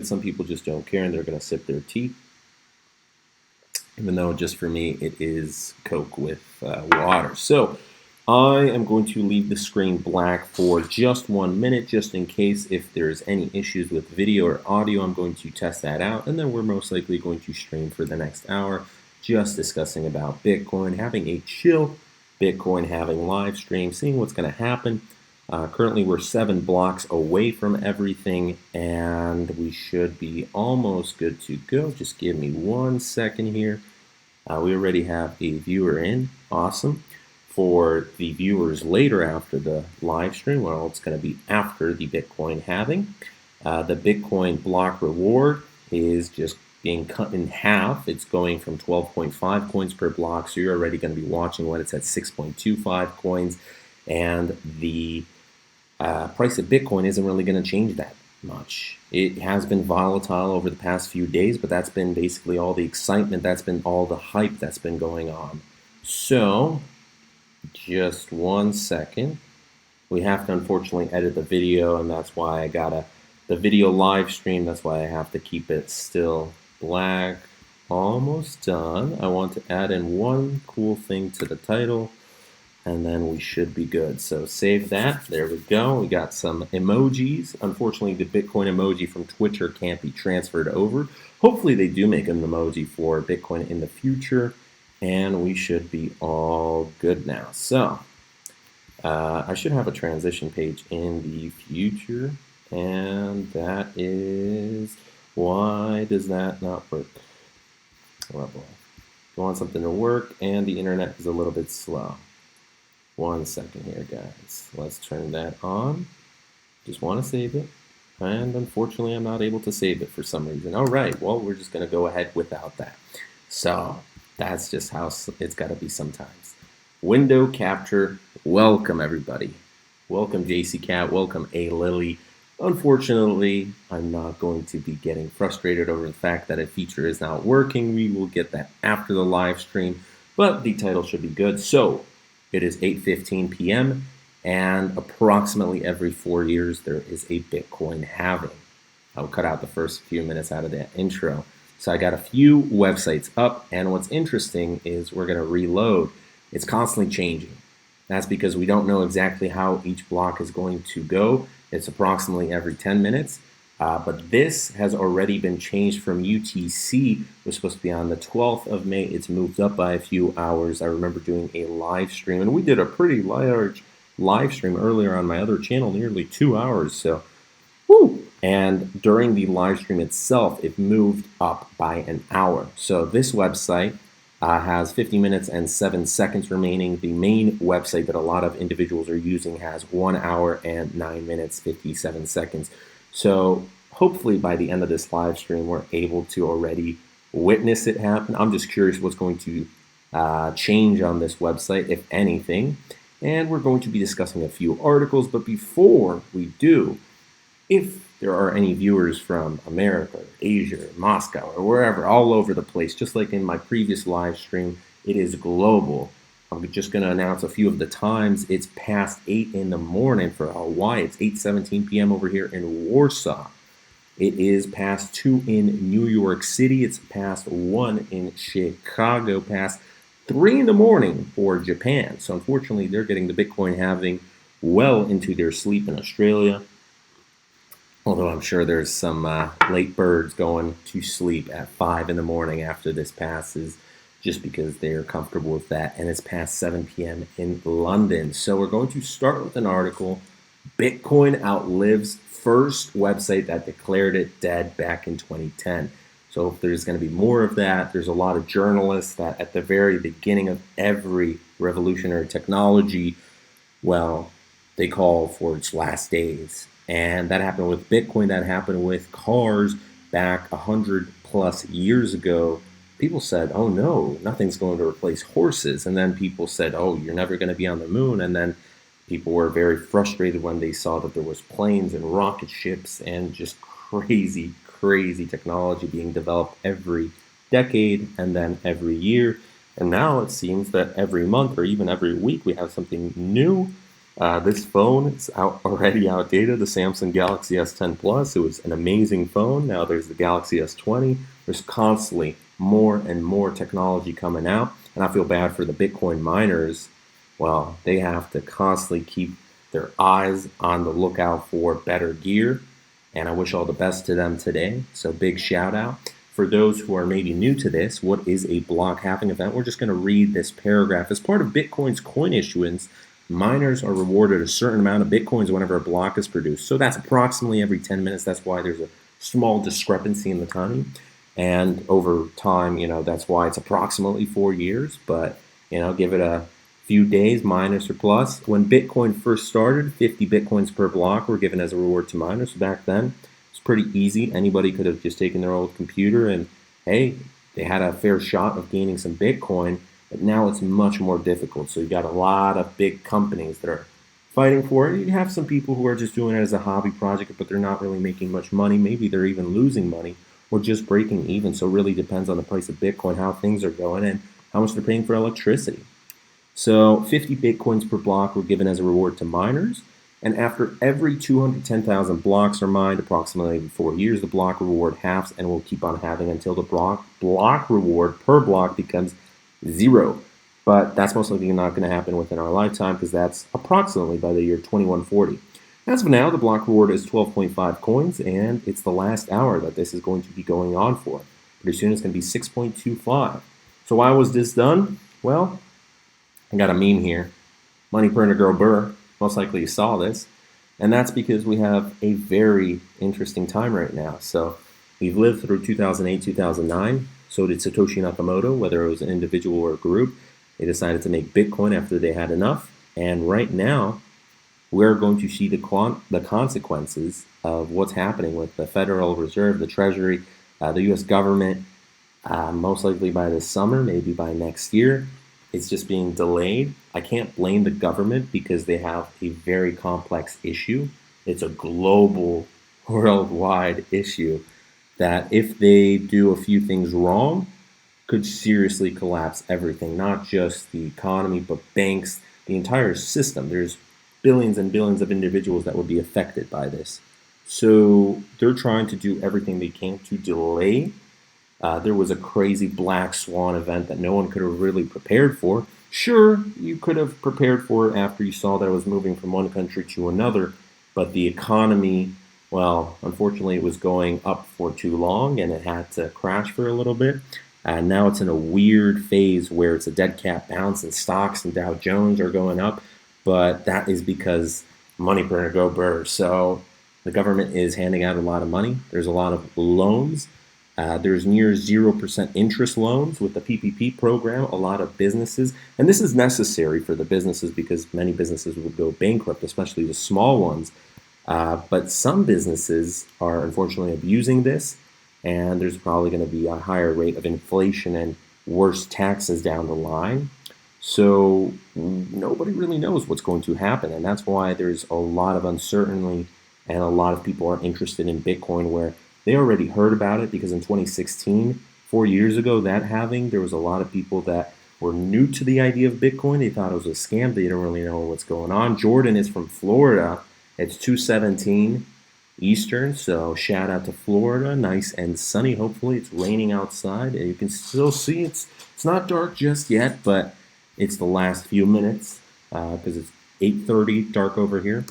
Some people just don't care and they're going to sip their tea, even though just for me it is Coke with water. So I am going to leave the screen black for just 1 minute, just in case if there's any issues with video or audio. I'm going to test that out, and then we're most likely going to stream for the next hour, just discussing about Bitcoin, having a chill Bitcoin halving live stream, seeing what's going to happen. Currently, we're 7 blocks away from everything, and we should be almost good to go. Just give me 1 second here. We already have a viewer in. Awesome. For the viewers later after the live stream, well, it's going to be after the Bitcoin halving. The Bitcoin block reward is just being cut in half. It's going from 12.5 coins per block, so you're already going to be watching when it's at 6.25 coins, and the price of Bitcoin isn't really going to change that much. It has been volatile over the past few days, but that's been basically all the excitement, that's been all the hype that's been going on. So, just 1 second. We have to unfortunately edit the video, and that's why I got the video live stream, that's why I have to keep it still black. Almost done. I want to add in one cool thing to the title, and then we should be good. So save that. There we go. We got some emojis. Unfortunately, the Bitcoin emoji from Twitter can't be transferred over. Hopefully they do make an emoji for Bitcoin in the future, and we should be all good now. So I should have a transition page in the future, and that is, why does that not work? Oh boy. I want something to work, and the internet is a little bit slow. 1 second here, guys. Let's turn that on. Just want to save it. And unfortunately, I'm not able to save it for some reason. All right, well, we're just going to go ahead without that. So that's just how it's got to be sometimes. Window capture. Welcome, everybody. Welcome, JC Cat. Welcome, A Lily. Unfortunately, I'm not going to be getting frustrated over the fact that a feature is not working. We will get that after the live stream, but the title should be good. So it is 8:15 p.m. and approximately every 4 years there is a Bitcoin halving. I'll cut out the first few minutes out of that intro. So I got a few websites up, and what's interesting is we're going to reload. It's constantly changing. That's because we don't know exactly how each block is going to go. It's approximately every 10 minutes. But this has already been changed from UTC. It was supposed to be on the 12th of May. It's moved up by a few hours. I remember doing a live stream, and we did a pretty large live stream earlier on my other channel, nearly 2 hours. So, woo! And during the live stream itself, it moved up by an hour. So this website has 50 minutes and 7 seconds remaining. The main website that a lot of individuals are using has 1 hour and 9 minutes, 57 seconds. So hopefully by the end of this live stream, we're able to already witness it happen. I'm just curious what's going to change on this website, if anything. And we're going to be discussing a few articles. But before we do, if there are any viewers from America, Asia, Moscow, or wherever, all over the place, just like in my previous live stream, it is global. I'm just going to announce a few of the times. It's past 8 in the morning for Hawaii. It's 8:17 p.m. over here in Warsaw. It is past 2 in New York City. It's past 1 in Chicago. Past 3 in the morning for Japan. So unfortunately, they're getting the Bitcoin halving well into their sleep in Australia. Although I'm sure there's some late birds going to sleep at 5 in the morning after this passes, just because they're comfortable with that. And it's past 7 p.m. in London. So we're going to start with an article. Bitcoin outlives first website that declared it dead back in 2010. So if there's going to be more of that, there's a lot of journalists that at the very beginning of every revolutionary technology, well, they call for its last days. And that happened with Bitcoin, that happened with cars back 100 plus years ago. People said, oh no, nothing's going to replace horses. And then people said, oh, you're never going to be on the moon. And then people were very frustrated when they saw that there was planes and rocket ships and just crazy, crazy technology being developed every decade and then every year. And now it seems that every month or even every week we have something new. This phone is already outdated, the Samsung Galaxy S10 Plus. It was an amazing phone. Now there's the Galaxy S20. There's constantly more and more technology coming out, and I feel bad for the Bitcoin miners. Well, they have to constantly keep their eyes on the lookout for better gear, and I wish all the best to them today. So big shout out. For those who are maybe new to this, what is a block halving event? We're just going to read this paragraph. As part of Bitcoin's coin issuance, miners are rewarded a certain amount of Bitcoins whenever a block is produced. So that's approximately every 10 minutes. That's why there's a small discrepancy in the timing. And over time, that's why it's approximately 4 years. But, give it a few days, minus or plus. When Bitcoin first started, 50 Bitcoins per block were given as a reward to miners. So back then, it's pretty easy. Anybody could have just taken their old computer and, hey, they had a fair shot of gaining some Bitcoin. But now it's much more difficult. So you got a lot of big companies that are fighting for it. You have some people who are just doing it as a hobby project, but they're not really making much money. Maybe they're even losing money or just breaking even. So it really depends on the price of Bitcoin, how things are going, and how much they're paying for electricity. So 50 Bitcoins per block were given as a reward to miners. And after every 210,000 blocks are mined, approximately every 4 years, the block reward halves and will keep on halving until the block reward per block becomes 0. But that's most likely not going to happen within our lifetime because that's approximately by the year 2140. As of now, the block reward is 12.5 coins, and it's the last hour that this is going to be going on for. Pretty soon it's going to be 6.25. So why was this done? Well, I got a meme here. Money printer girl Burr. Most likely you saw this. And that's because we have a very interesting time right now. So we've lived through 2008, 2009. So did Satoshi Nakamoto, whether it was an individual or a group. They decided to make Bitcoin after they had enough. And right now, we're going to see the consequences of what's happening with the Federal Reserve, the Treasury, the U.S. government, most likely by this summer, maybe by next year. It's just being delayed. I can't blame the government because they have a very complex issue. It's a global, worldwide issue that if they do a few things wrong, could seriously collapse everything, not just the economy, but banks, the entire system. There's billions and billions of individuals that would be affected by this. So they're trying to do everything they can to delay. There was a crazy black swan event that no one could have really prepared for. Sure, you could have prepared for it after you saw that it was moving from one country to another, but the economy, well, unfortunately, it was going up for too long and it had to crash for a little bit. And now it's in a weird phase where it's a dead cat bounce and stocks and Dow Jones are going up, but that is because money printer go burr. So the government is handing out a lot of money. There's a lot of loans. There's near 0% interest loans with the PPP program, a lot of businesses. And this is necessary for the businesses because many businesses will go bankrupt, especially the small ones. But some businesses are unfortunately abusing this, and there's probably going to be a higher rate of inflation and worse taxes down the line. So nobody really knows what's going to happen, and that's why there's a lot of uncertainty and a lot of people are interested in Bitcoin where they already heard about it because in 2016, 4 years ago, that halving, there was a lot of people that were new to the idea of Bitcoin. They thought it was a scam. They didn't really know what's going on. Jordan is from Florida. It's 2:17 Eastern, so shout out to Florida. Nice and sunny. Hopefully it's raining outside. And you can still see it's not dark just yet, but it's the last few minutes because it's 8:30 dark over here.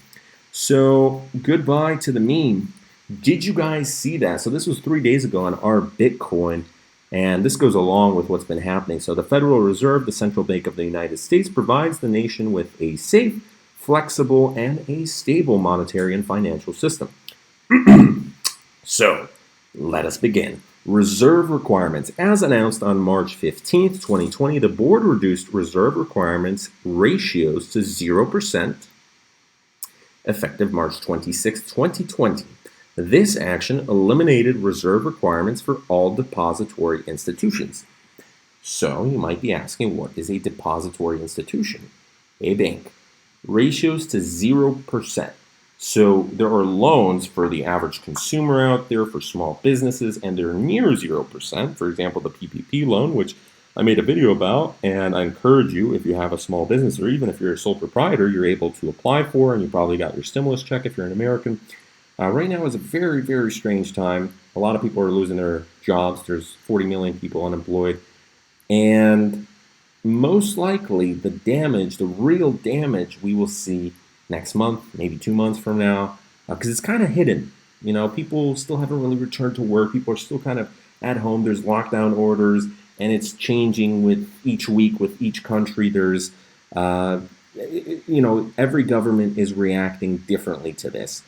So goodbye to the meme. Did you guys see that? So this was 3 days ago on our Bitcoin, and this goes along with what's been happening. So the Federal Reserve, the central bank of the United States, provides the nation with a safe, flexible, and a stable monetary and financial system. So let us begin. Reserve requirements. As announced on March 15th, 2020, the board reduced reserve requirements ratios to 0% effective March 26, 2020. This action eliminated reserve requirements for all depository institutions. So you might be asking, what is a depository institution? A bank. Ratios to 0%. So there are loans for the average consumer out there, for small businesses, and they're near 0%. For example, the PPP loan, which I made a video about, and I encourage you, if you have a small business or even if you're a sole proprietor, you're able to apply for, and you probably got your stimulus check if you're an American. Right now is a very, very strange time. A lot of people are losing their jobs. There's 40 million people unemployed. And most likely the damage, the real damage, we will see next month, maybe 2 months from now, because it's kind of hidden. People still haven't really returned to work. People are still kind of at home. There's lockdown orders, and it's changing with each week, with each country. There's, every government is reacting differently to this.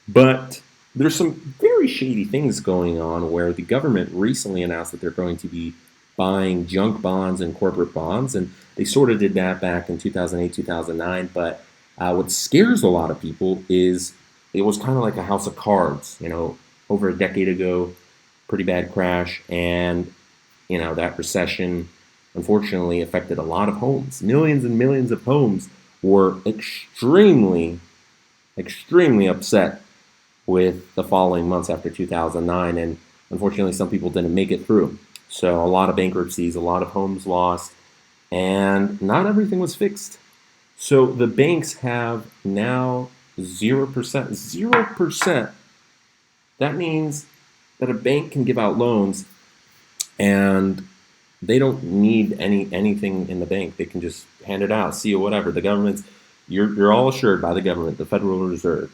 But there's some very shady things going on where the government recently announced that they're going to be buying junk bonds and corporate bonds, and they sort of did that back in 2008, 2009. But what scares a lot of people is it was kind of like a house of cards, over a decade ago, pretty bad crash, and that recession unfortunately affected a lot of homes. Millions and millions of homes were extremely, extremely upset with the following months after 2009, and unfortunately some people didn't make it through. So a lot of bankruptcies, a lot of homes lost, and not everything was fixed. So the banks have now 0%. 0%. That means that a bank can give out loans and they don't need anything in the bank. They can just hand it out, see or whatever. The government's, you're all assured by the government, the Federal Reserve.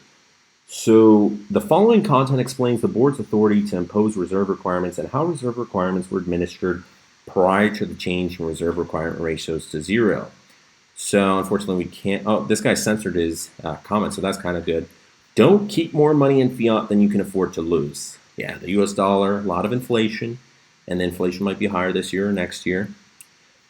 So the following content explains the board's authority to impose reserve requirements and how reserve requirements were administered prior to the change in reserve requirement ratios to zero. So unfortunately we can't, this guy censored his comment, so that's kind of good. Don't keep more money in fiat than you can afford to lose. Yeah, the US dollar, a lot of inflation, and the inflation might be higher this year or next year.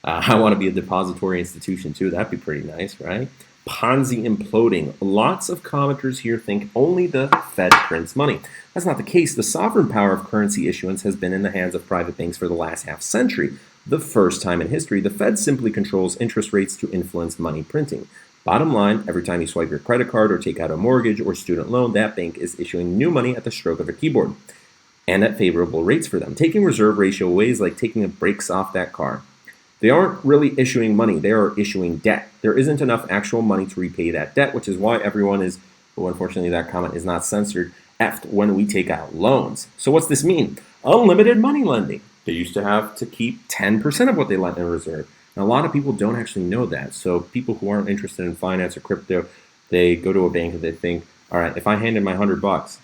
I want to be a depository institution too. That'd be pretty nice, right? Ponzi imploding. Lots of commenters here think only the Fed prints money. That's not the case. The sovereign power of currency issuance has been in the hands of private banks for the last half century. The first time in history, the Fed simply controls interest rates to influence money printing. Bottom line, every time you swipe your credit card or take out a mortgage or student loan, that bank is issuing new money at the stroke of a keyboard and at favorable rates for them. Taking reserve ratio away is like taking the brakes off that car. They aren't really issuing money, they are issuing debt. There isn't enough actual money to repay that debt, which is why everyone is, well, unfortunately that comment is not censored, effed when we take out loans. So what's this mean? Unlimited money lending. They used to have to keep 10% of what they lent in reserve. And a lot of people don't actually know that. So people who aren't interested in finance or crypto, they go to a bank and they think, all right, if I hand in my $100,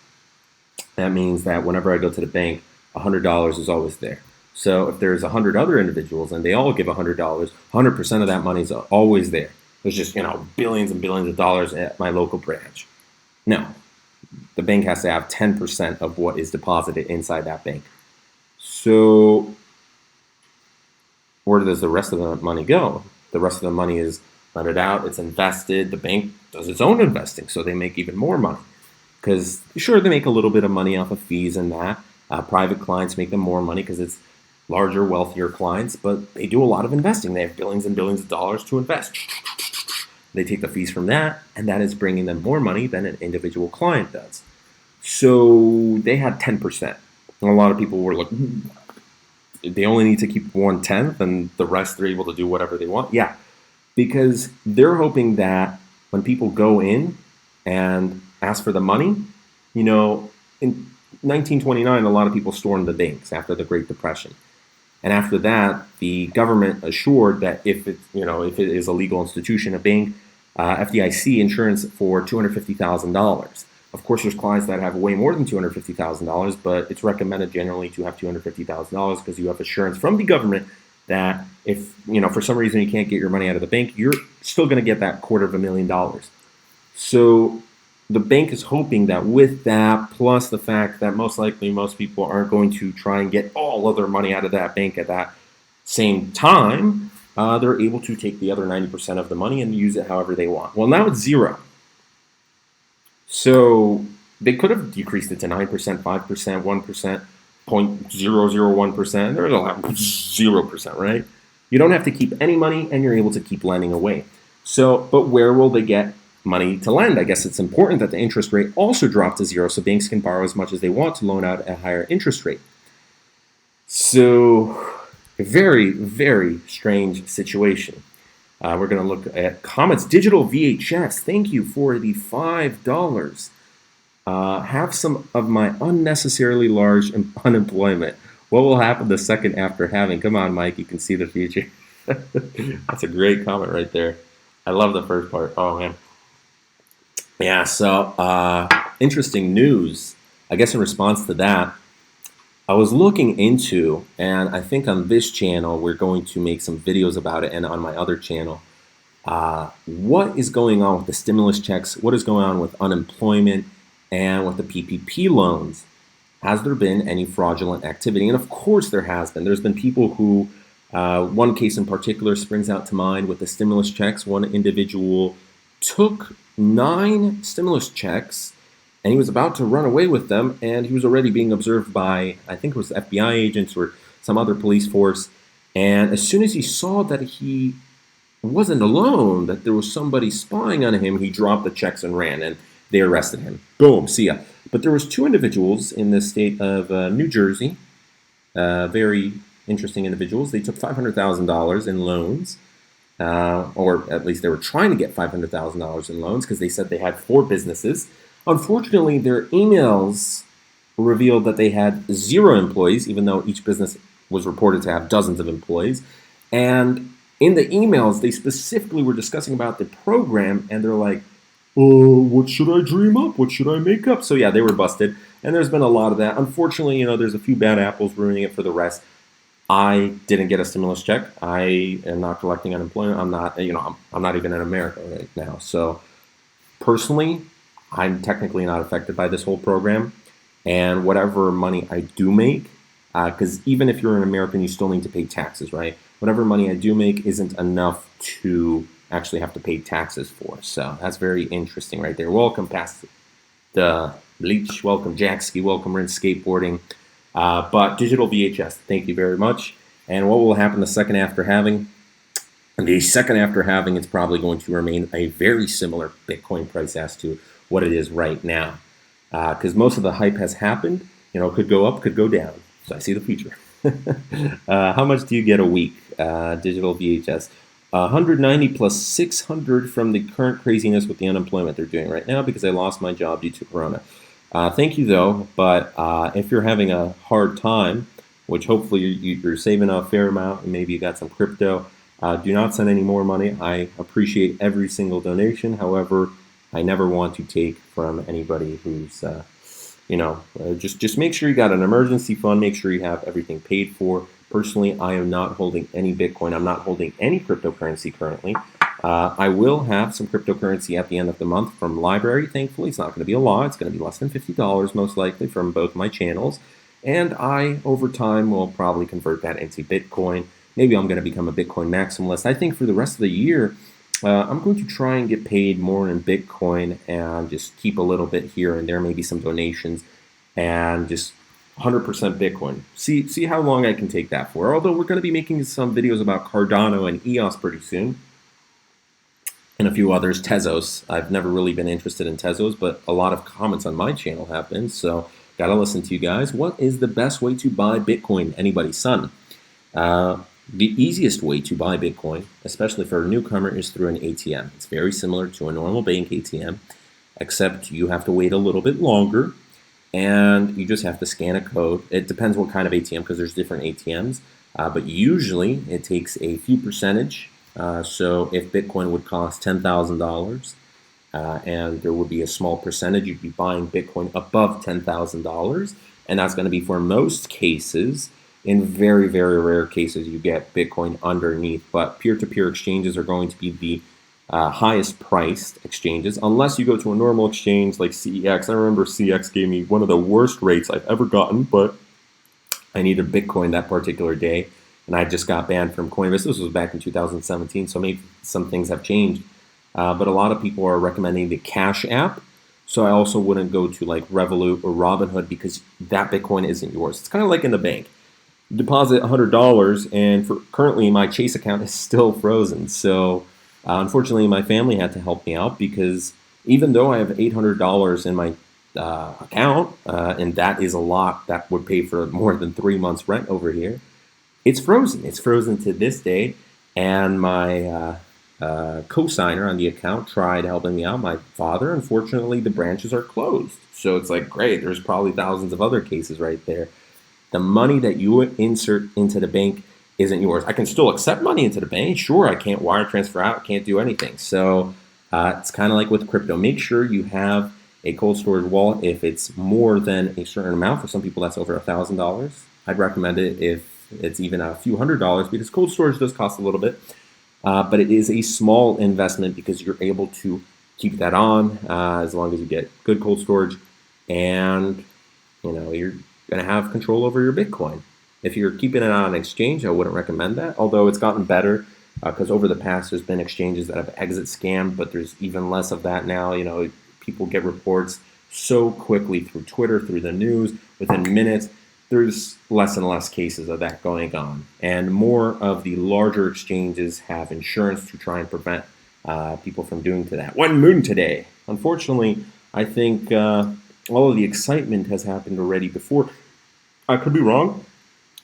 that means that whenever I go to the bank, $100 is always there. So if there's 100 other individuals and they all give $100, 100% of that money is always there. There's just, billions and billions of dollars at my local branch. No, the bank has to have 10% of what is deposited inside that bank. So where does the rest of the money go? The rest of the money is lended out, it's invested, the bank does its own investing, so they make even more money. Because sure, they make a little bit of money off of fees and that. Private clients make them more money because it's larger, wealthier clients, but they do a lot of investing. They have billions and billions of dollars to invest. They take the fees from that, and that is bringing them more money than an individual client does. So they had 10%. And a lot of people were like, they only need to keep 1/10 and the rest they're able to do whatever they want. Yeah, because they're hoping that when people go in and ask for the money, in 1929, a lot of people stormed the banks after the Great Depression. And after that, the government assured that if it is a legal institution, a bank, FDIC insurance for $250,000. Of course, there's clients that have way more than $250,000, but it's recommended generally to have $250,000 because you have assurance from the government that if, for some reason you can't get your money out of the bank, you're still going to get that $250,000. So the bank is hoping that with that, plus the fact that most likely most people aren't going to try and get all of their money out of that bank at that same time, they're able to take the other 90% of the money and use it however they want. Well, now it's zero. So they could have decreased it to 9%, 5%, 1%, 0.001%. There's a lot, 0%, right? You don't have to keep any money and you're able to keep lending away. So, but where will they get money to lend? I guess it's important that the interest rate also drop to zero so banks can borrow as much as they want to loan out at a higher interest rate. So A very, very strange situation. We're going to look at comments. Digital VHS, thank you for the $5. Have some of my unnecessarily large unemployment. What will happen the second after having? Come on, Mike, you can see the future. That's a great comment right there. I love the first part. Oh, man. Yeah, so interesting news. I guess in response to that, I was looking into, and I think on this channel, we're going to make some videos about it, and on my other channel, what is going on with the stimulus checks, what is going on with unemployment, and with the PPP loans. Has there been any fraudulent activity? And of course there has been. There's been people who, one case in particular springs out to mind with the stimulus checks. One individual took 9 stimulus checks and he was about to run away with them, and he was already being observed by, I think it was FBI agents or some other police force. And as soon as he saw that he wasn't alone, that there was somebody spying on him, he dropped the checks and ran, and they arrested him. Boom, see ya. But there was 2 individuals in the state of New Jersey, very interesting individuals. They took $500,000 in loans, or at least they were trying to get $500,000 in loans because they said they had 4 businesses. Unfortunately, their emails revealed that they had 0 employees, even though each business was reported to have dozens of employees. And in the emails, they specifically were discussing about the program, and they're like, oh, what should I dream up? What should I make up? So yeah, they were busted, and there's been a lot of that. Unfortunately, there's a few bad apples ruining it for the rest. I didn't get a stimulus check. I am not collecting unemployment. I'm not, I'm not even in America right now. So personally, I'm technically not affected by this whole program, and whatever money I do make, because even if you're an American, you still need to pay taxes, right? Whatever money I do make isn't enough to actually have to pay taxes for. So that's very interesting right there. Welcome, past the Bleach. Welcome, Jackski. Welcome, Rinse Skateboarding. But digital VHS, thank you very much. And what will happen the second after having? The second after having, it's probably going to remain a very similar Bitcoin price as to what it is right now. Because most of the hype has happened. Could go up, could go down. So I see the future. How much do you get a week? Digital VHS. 190 plus 600 from the current craziness with the unemployment they're doing right now because I lost my job due to Corona. Thank you, though, but if you're having a hard time, which hopefully you're saving a fair amount and maybe you got some crypto, do not send any more money. I appreciate every single donation. However, I never want to take from anybody who's, just make sure you got an emergency fund. Make sure you have everything paid for. Personally, I am not holding any Bitcoin. I'm not holding any cryptocurrency currently. I will have some cryptocurrency at the end of the month from Library, thankfully. It's not going to be a lot. It's going to be less than $50 most likely from both my channels. And I, over time, will probably convert that into Bitcoin. Maybe I'm going to become a Bitcoin maximalist. I think for the rest of the year, I'm going to try and get paid more in Bitcoin and just keep a little bit here and there, maybe some donations, and just 100% Bitcoin. See how long I can take that for. Although we're going to be making some videos about Cardano and EOS pretty soon, and a few others. Tezos. I've never really been interested in Tezos, but a lot of comments on my channel have been, so gotta listen to you guys. What is the best way to buy Bitcoin? Anybody's son. The easiest way to buy Bitcoin, especially for a newcomer, is through an ATM. It's very similar to a normal bank ATM, except you have to wait a little bit longer, and you just have to scan a code. It depends what kind of ATM, because there's different ATMs, but usually it takes a few percentage. So if Bitcoin would cost $10,000, and there would be a small percentage, you'd be buying Bitcoin above $10,000, and that's going to be for most cases. In very, very rare cases, you get Bitcoin underneath, but peer-to-peer exchanges are going to be the highest priced exchanges, unless you go to a normal exchange like CEX. I remember CEX gave me one of the worst rates I've ever gotten, but I needed Bitcoin that particular day, and I just got banned from Coinbase. This was back in 2017, so maybe some things have changed, but a lot of people are recommending the Cash App. So I also wouldn't go to like Revolut or Robinhood because that Bitcoin isn't yours. It's kind of like in the bank. Deposit $100, and currently my Chase account is still frozen. So unfortunately, my family had to help me out because even though I have $800 in my account, and that is a lot, that would pay for more than 3 months rent over here, it's frozen. It's frozen to this day, and my co-signer on the account tried helping me out, my father. Unfortunately, the branches are closed. So it's like, great, there's probably thousands of other cases right there. The money that you insert into the bank isn't yours. I can still accept money into the bank. Sure, I can't wire transfer out, can't do anything. So it's kind of like with crypto. Make sure you have a cold storage wallet if it's more than a certain amount. For some people, that's over $1,000. I'd recommend it if it's even a few $100s, because cold storage does cost a little bit. But it is a small investment because you're able to keep that on as long as you get good cold storage, and you're going to have control over your Bitcoin. If you're keeping it on an exchange, I wouldn't recommend that, although it's gotten better because over the past there's been exchanges that have exit scammed, but there's even less of that now. People get reports so quickly through Twitter, through the news, within minutes. There's less and less cases of that going on. And more of the larger exchanges have insurance to try and prevent people from doing to that. One moon today. Unfortunately, I think all of the excitement has happened already before. I could be wrong,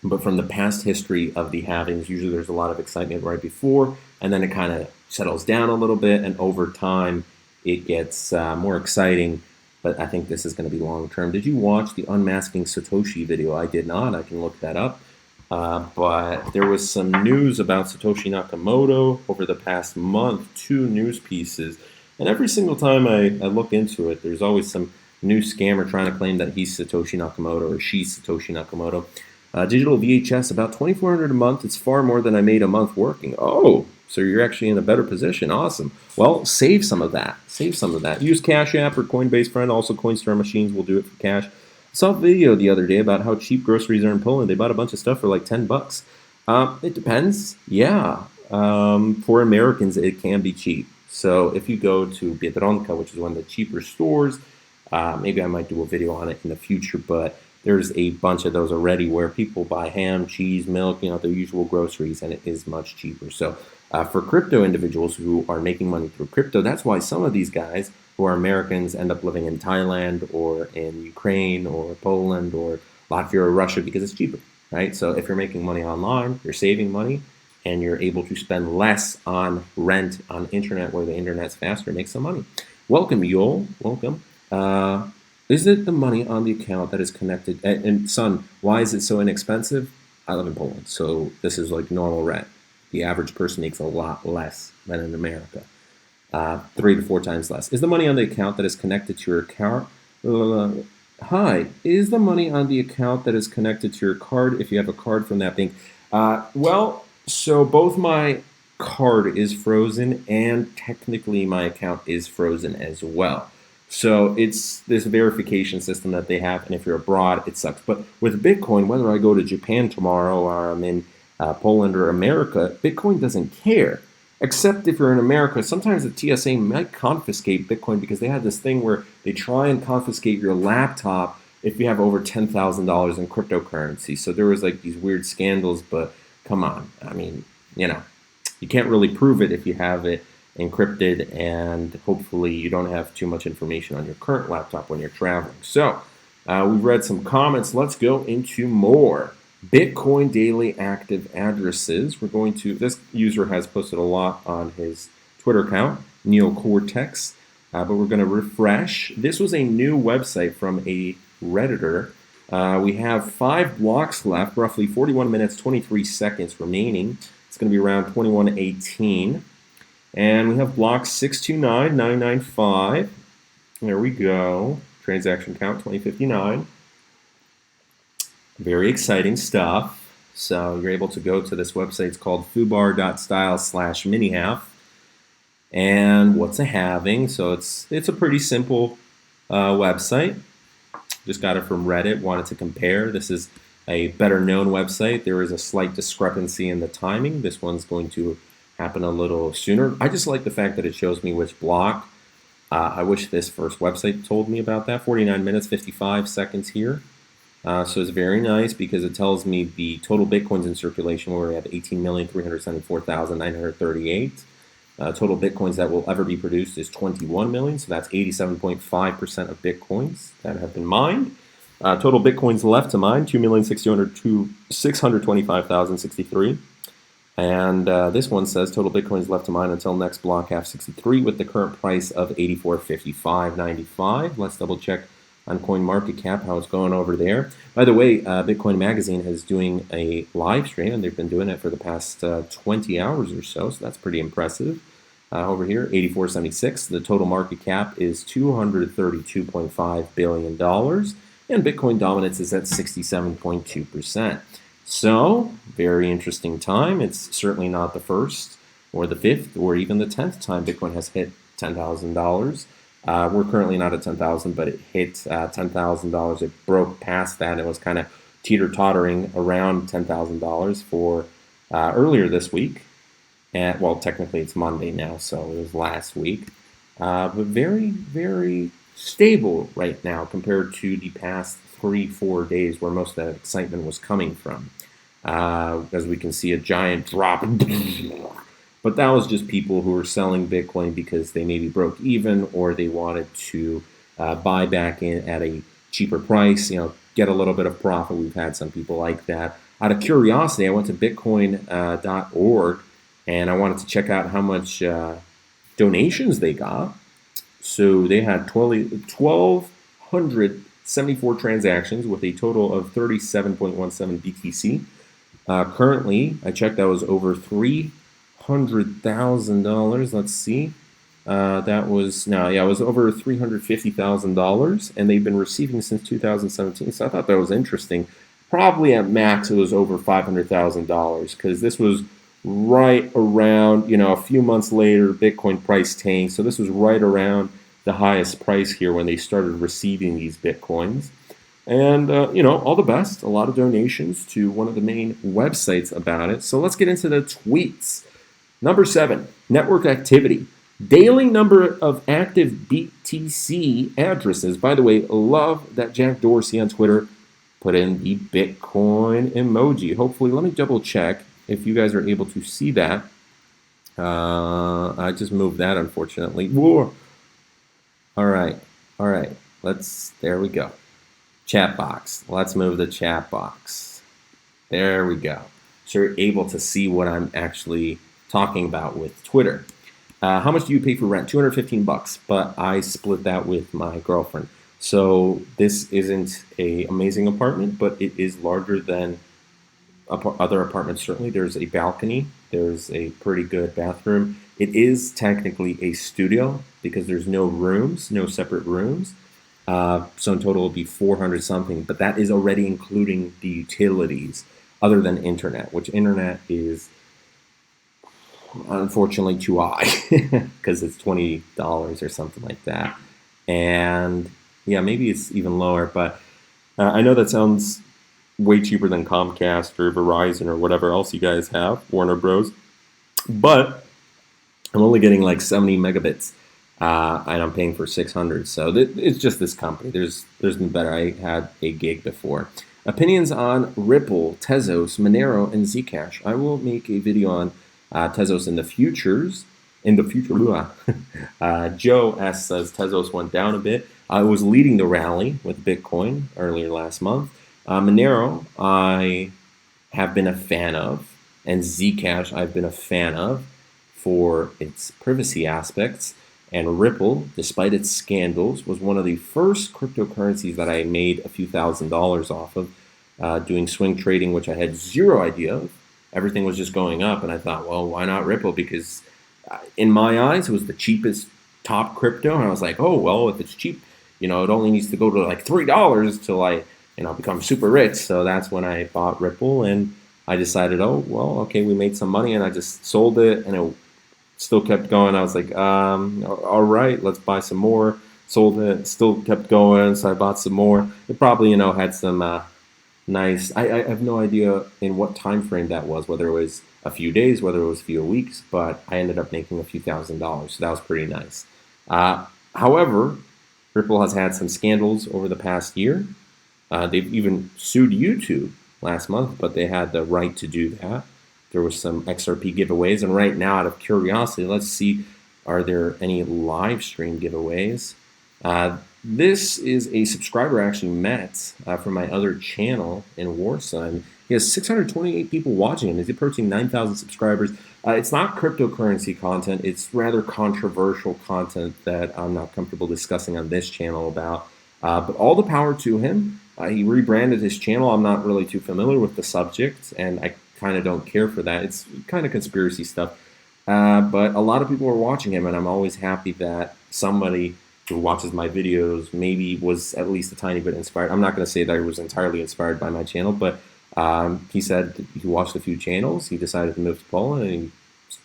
but from the past history of the halvings, usually there's a lot of excitement right before, and then it kind of settles down a little bit, and over time it gets more exciting. But I think this is going to be long term. Did you watch the Unmasking Satoshi video? I did not. I can look that up. But there was some news about Satoshi Nakamoto over the past month, 2 news pieces. And every single time I look into it, there's always some new scammer trying to claim that he's Satoshi Nakamoto or she's Satoshi Nakamoto. Digital VHS, about $2,400 a month. It's far more than I made a month working. Oh, so you're actually in a better position. Awesome. Well, save some of that. Save some of that. Use Cash App or Coinbase Friend. Also, Coinstar machines will do it for cash. I saw a video the other day about how cheap groceries are in Poland. They bought a bunch of stuff for like $10. It depends. Yeah. For Americans, it can be cheap. So if you go to Biedronka, which is one of the cheaper stores, maybe I might do a video on it in the future, but there's a bunch of those already where people buy ham, cheese, milk, the usual groceries, and it is much cheaper. So for crypto individuals who are making money through crypto, that's why some of these guys who are Americans end up living in Thailand or in Ukraine or Poland or Latvia or Russia because it's cheaper, right? So if you're making money online, you're saving money, and you're able to spend less on rent on the internet where the internet's faster, make some money. Welcome, Yol. Welcome. Is it the money on the account that is connected? And son, why is it so inexpensive? I live in Poland, so this is like normal rent. The average person makes a lot less than in America, 3 to 4 times less. Is the money on the account that is connected to your account? Hi, is the money on the account that is connected to your card if you have a card from that bank? So both my card is frozen and technically my account is frozen as well. So it's this verification system that they have, and if you're abroad, it sucks. But with Bitcoin, whether I go to Japan tomorrow or I'm in Poland or America, Bitcoin doesn't care. Except if you're in America, sometimes the TSA might confiscate Bitcoin because they have this thing where they try and confiscate your laptop if you have over $10,000 in cryptocurrency. So there was like these weird scandals, but come on. I mean, you can't really prove it if you have it encrypted, and hopefully you don't have too much information on your current laptop when you're traveling. So we've read some comments. Let's go into more. Bitcoin daily active addresses. This user has posted a lot on his Twitter account, Neocortex, but we're going to refresh. This was a new website from a Redditor. We have 5 blocks left, roughly 41 minutes, 23 seconds remaining. It's going to be around 21:18. And we have blocks 629,995. There we go. Transaction count 2059. Very exciting stuff. So you're able to go to this website. It's called foobar.style/minihalf. And what's a halving? So it's a pretty simple website. Just got it from Reddit. Wanted to compare. This is a better known website. There is a slight discrepancy in the timing. This one's going to happen a little sooner. I just like the fact that it shows me which block. I wish this first website told me about that. 49 minutes, 55 seconds here. So it's very nice because it tells me the total Bitcoins in circulation, where we have 18,374,938. Total Bitcoins that will ever be produced is 21 million. So that's 87.5% of Bitcoins that have been mined. Total Bitcoins left to mine, 2,625,063. And this one says total Bitcoins left to mine until next block half 63 with the current price of 84.55.95. Let's double check on CoinMarketCap how it's going over there. By the way, Bitcoin Magazine is doing a live stream, and they've been doing it for the past 20 hours or so that's pretty impressive. Over here, 84.76. The total market cap is $232.5 billion, and Bitcoin dominance is at 67.2%. So, very interesting time. It's certainly not the first or the fifth or even the 10th time Bitcoin has hit $10,000. We're currently not at 10,000, but it hit $10,000. It broke past that. It was kind of teeter-tottering around $10,000 for earlier this week. And, well, technically it's Monday now, so it was last week. But very, very stable right now compared to the past 3-4 days where most of that excitement was coming from. As we can see, a giant drop. But that was just people who were selling Bitcoin because they maybe broke even or they wanted to buy back in at a cheaper price, get a little bit of profit. We've had some people like that. Out of curiosity, I went to bitcoin.org and I wanted to check out how much donations they got. So they had 1,274 transactions with a total of 37.17 BTC. Currently, I checked, that was over $300,000. Let's see. It was over $350,000, and they've been receiving since 2017. So I thought that was interesting. Probably at max, it was over $500,000 because this was right around, a few months later, Bitcoin price tanked. So this was right around the highest price here when they started receiving these Bitcoins. And, all the best. A lot of donations to one of the main websites about it. So let's get into the tweets. Number 7, network activity. Daily number of active BTC addresses. By the way, love that Jack Dorsey on Twitter put in the Bitcoin emoji. Hopefully, let me double check if you guys are able to see that. I just moved that, unfortunately. Whoa. All right. There we go. Chat box. Let's move the chat box. There we go. So you're able to see what I'm actually talking about with Twitter. How much do you pay for rent? $215, but I split that with my girlfriend. So this isn't an amazing apartment, but it is larger than other apartments. Certainly, there's a balcony. There's a pretty good bathroom. It is technically a studio because there's no rooms, no separate rooms. So in total, it'll be 400 something, but that is already including the utilities other than internet, which internet is unfortunately too high because it's $20 or something like that. And yeah, maybe it's even lower, but I know that sounds way cheaper than Comcast or Verizon or whatever else you guys have, Warner Bros. But I'm only getting like 70 megabits. And I'm paying for 600. So it's just this company. There's been better. I had a gig before. Opinions on Ripple, Tezos, Monero, and Zcash. I will make a video on Tezos in the future. Joe S says Tezos went down a bit. I was leading the rally with Bitcoin earlier last month. Monero, I have been a fan of, and Zcash, I've been a fan of for its privacy aspects. And Ripple, despite its scandals, was one of the first cryptocurrencies that I made a few $1,000s off of, doing swing trading, which I had zero idea of. Everything was just going up, and I thought, well, why not Ripple? Because in my eyes, it was the cheapest top crypto, and I was like, oh, well, if it's cheap, it only needs to go to like $3 till I, become super rich. So that's when I bought Ripple, and I decided, oh, well, okay, we made some money, and I just sold it, and it still kept going. I was like, all right, let's buy some more. Sold it, still kept going, so I bought some more. It probably, had some nice, I have no idea in what time frame that was, whether it was a few days, whether it was a few weeks, but I ended up making a few $1,000s, so that was pretty nice. However, Ripple has had some scandals over the past year. They've even sued YouTube last month, but they had the right to do that. There was some XRP giveaways, and right now, out of curiosity, let's see, are there any live stream giveaways? This is a subscriber I actually met from my other channel in Warsaw. He has 628 people watching him. He's approaching 9,000 subscribers. It's not cryptocurrency content. It's rather controversial content that I'm not comfortable discussing on this channel about. But all the power to him. He rebranded his channel. I'm not really too familiar with the subject, and I kind of don't care for that. It's kind of conspiracy stuff. But a lot of people are watching him, and I'm always happy that somebody who watches my videos maybe was at least a tiny bit inspired. I'm not going to say that I was entirely inspired by my channel, but he said he watched a few channels. He decided to move to Poland, and he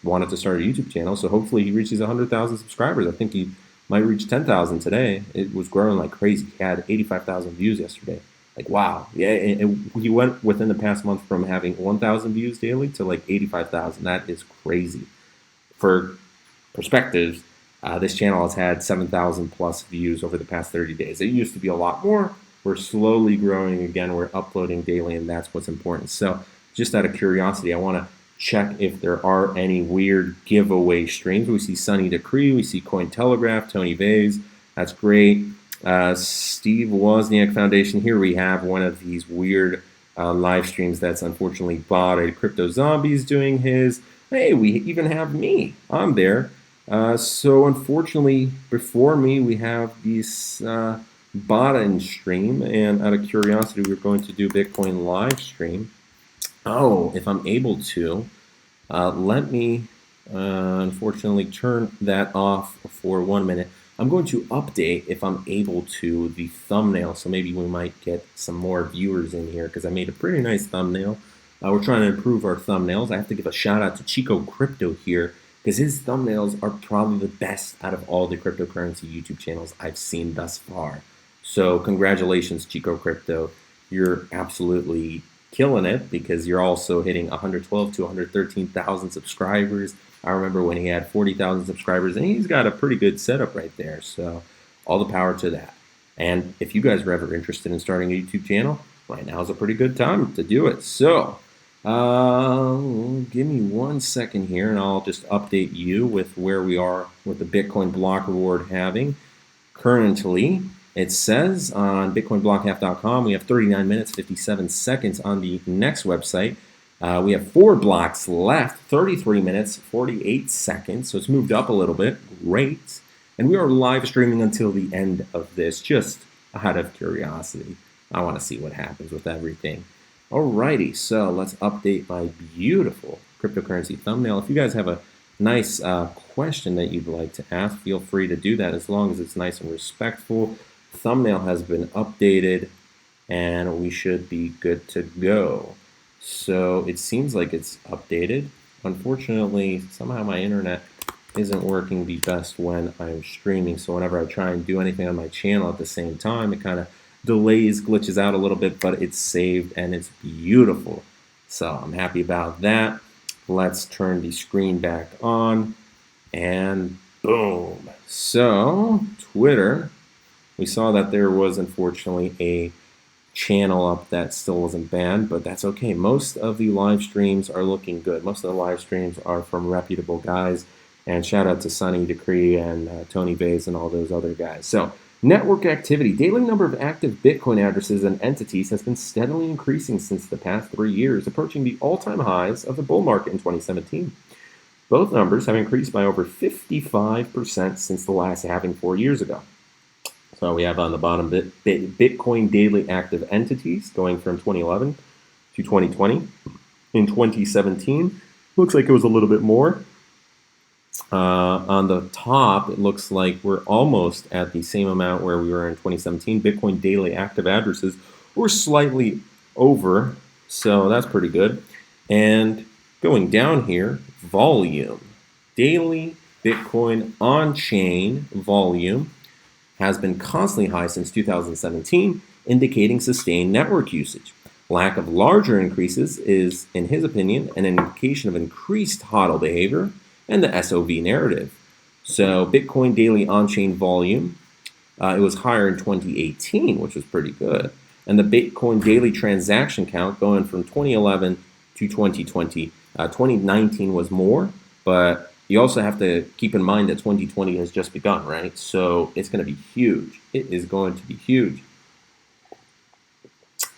wanted to start a YouTube channel. So hopefully he reaches 100,000 subscribers. I think he might reach 10,000 today. It was growing like crazy. He had 85,000 views yesterday. Like, wow. Yeah, and he went within the past month from having 1,000 views daily to like 85,000. That is crazy. For perspectives, this channel has had 7,000 plus views over the past 30 days. It used to be a lot more. We're slowly growing again. We're uploading daily, and that's what's important. So just out of curiosity, I want to check if there are any weird giveaway streams. We see Sunny Decree, we see Cointelegraph, Tony Vase. That's great. Steve Wozniak Foundation. Here we have one of these weird live streams that's unfortunately botted. Crypto Zombies doing his. Hey, we even have me. I'm there. So unfortunately, before me, we have these bot-in stream, and out of curiosity, we're going to do Bitcoin live stream. Oh, if I'm able to, let me unfortunately turn that off for 1 minute. I'm going to update, if I'm able to, the thumbnail, so maybe we might get some more viewers in here, because I made a pretty nice thumbnail. We're trying to improve our thumbnails. I have to give a shout out to Chico Crypto here, because his thumbnails are probably the best out of all the cryptocurrency YouTube channels I've seen thus far. So congratulations, Chico Crypto. You're absolutely killing it, because you're also hitting 112 to 113,000 subscribers. I remember when he had 40,000 subscribers, and he's got a pretty good setup right there. So all the power to that. And if you guys are ever interested in starting a YouTube channel, right now is a pretty good time to do it. So give me 1 second here, and I'll just update you with where we are with the Bitcoin block reward halving. Currently, it says on bitcoinblockhalf.com we have 39 minutes 57 seconds. On the next website, we have 4 blocks left, 33 minutes 48 seconds. So it's moved up a little bit. Great. And we are live streaming until the end of this, just out of curiosity. I want to see what happens with everything. Alrighty, so let's update my beautiful cryptocurrency thumbnail. If you guys have a nice question that you'd like to ask, feel free to do that, as long as it's nice and respectful. Thumbnail has been updated, and we should be good to go. So it seems like it's updated. Unfortunately, somehow my internet isn't working the best when I'm streaming, so whenever I try and do anything on my channel at the same time, it kind of delays, glitches out a little bit, but it's saved and it's beautiful. So I'm happy about that. Let's turn the screen back on, and boom. So Twitter, we saw that there was unfortunately a channel up that still wasn't banned, but that's okay. Most of the live streams are looking good. Most of the live streams are from reputable guys, and shout out to Sunny Decree and Tony Vase and all those other guys. So network activity. Daily number of active Bitcoin addresses and entities has been steadily increasing since the past 3 years, approaching the all-time highs of the bull market in 2017. Both numbers have increased by over 55% since the last halving 4 years ago. So we have on the bottom Bitcoin daily active entities going from 2011 to 2020. In 2017, looks like it was a little bit more. On the top, it looks like we're almost at the same amount where we were in 2017. Bitcoin daily active addresses were slightly over, so that's pretty good. And going down here, volume. Daily Bitcoin on-chain volume has been constantly high since 2017, indicating sustained network usage. Lack of larger increases is, in his opinion, an indication of increased HODL behavior and the SOV narrative. So Bitcoin daily on-chain volume, it was higher in 2018, which was pretty good. And the Bitcoin daily transaction count going from 2011 to 2020. 2019 was more, but you also have to keep in mind that 2020 has just begun, right? So it's going to be huge. It is going to be huge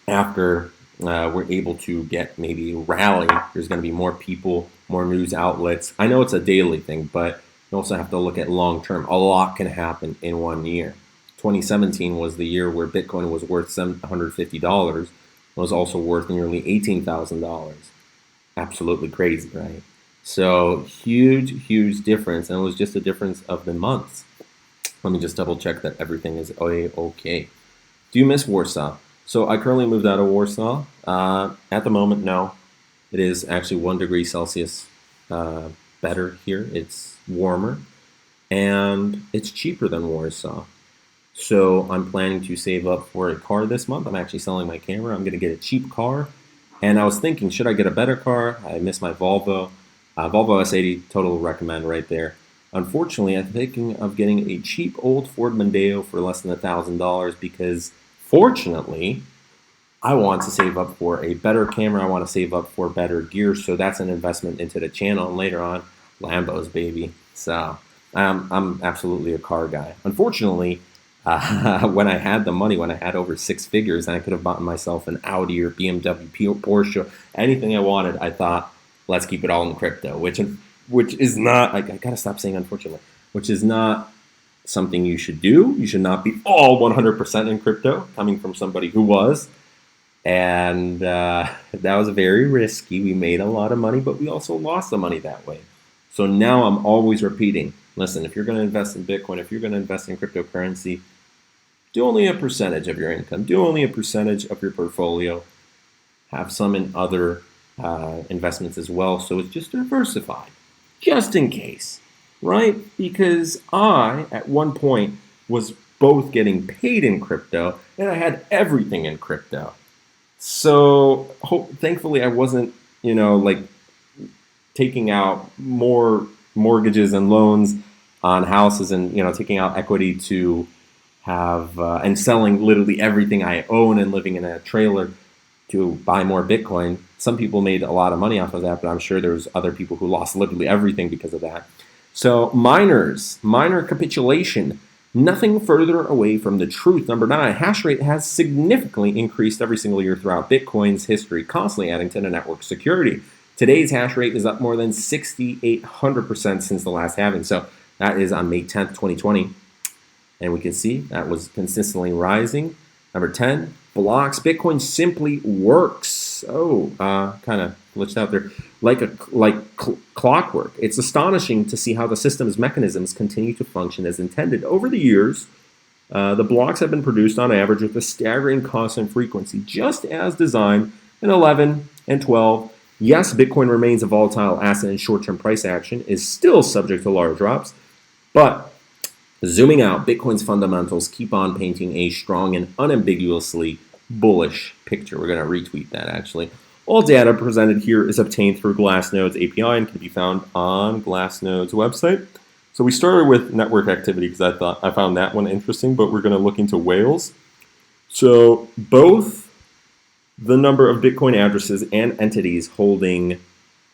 after we're able to get maybe a rally. There's going to be more people, more news outlets. I know it's a daily thing, but you also have to look at long term. A lot can happen in 1 year. 2017 was the year where Bitcoin was worth $750. It was also worth nearly $18,000. Absolutely crazy, right? So huge, huge difference, and it was just a difference of the months. Let me just double check that everything is okay. Do you miss Warsaw? So I currently moved out of Warsaw. At the moment, no. It is actually 1 degree Celsius better here. It's warmer, and it's cheaper than Warsaw. So I'm planning to save up for a car this month. I'm actually selling my camera. I'm going to get a cheap car. And I was thinking, should I get a better car? I miss my Volvo. Volvo S80, total recommend right there. Unfortunately, I'm thinking of getting a cheap old Ford Mondeo for less than $1,000 because, fortunately, I want to save up for a better camera. I want to save up for better gear. So that's an investment into the channel. And later on, Lambos, baby. So I'm absolutely a car guy. Unfortunately, when I had the money, when I had over 6 figures, and I could have bought myself an Audi or BMW, Porsche, anything I wanted, I thought, let's keep it all in crypto, which is not, I gotta stop saying unfortunately, which is not something you should do. You should not be all 100% in crypto, coming from somebody who was. And that was very risky. We made a lot of money, but we also lost the money that way. So now I'm always repeating, listen, if you're going to invest in Bitcoin, if you're going to invest in cryptocurrency, do only a percentage of your income. Do only a percentage of your portfolio. Have some in other investments as well. So it's just diversified, just in case, right? Because I, at one point, was both getting paid in crypto and I had everything in crypto. So thankfully I wasn't, like taking out more mortgages and loans on houses and, taking out equity to have and selling literally everything I own and living in a trailer to buy more Bitcoin. Some people made a lot of money off of that, but I'm sure there's other people who lost literally everything because of that. So miner capitulation. Nothing further away from the truth. Number 9, hash rate has significantly increased every single year throughout Bitcoin's history, constantly adding to the network security. Today's hash rate is up more than 6,800% since the last halving. So that is on May 10th, 2020. And we can see that was consistently rising. Number 10, blocks. Bitcoin simply works. Kind of glitched out there. Like clockwork. It's astonishing to see how the system's mechanisms continue to function as intended. Over the years, the blocks have been produced on average with a staggering constant frequency, just as designed in 11 and 12. Yes, Bitcoin remains a volatile asset and short-term price action is still subject to large drops, but zooming out, Bitcoin's fundamentals keep on painting a strong and unambiguously bullish picture. We're going to retweet that, actually. All data presented here is obtained through Glassnode's API and can be found on Glassnode's website. So we started with network activity because I found that one interesting, but we're going to look into whales. So both the number of Bitcoin addresses and entities holding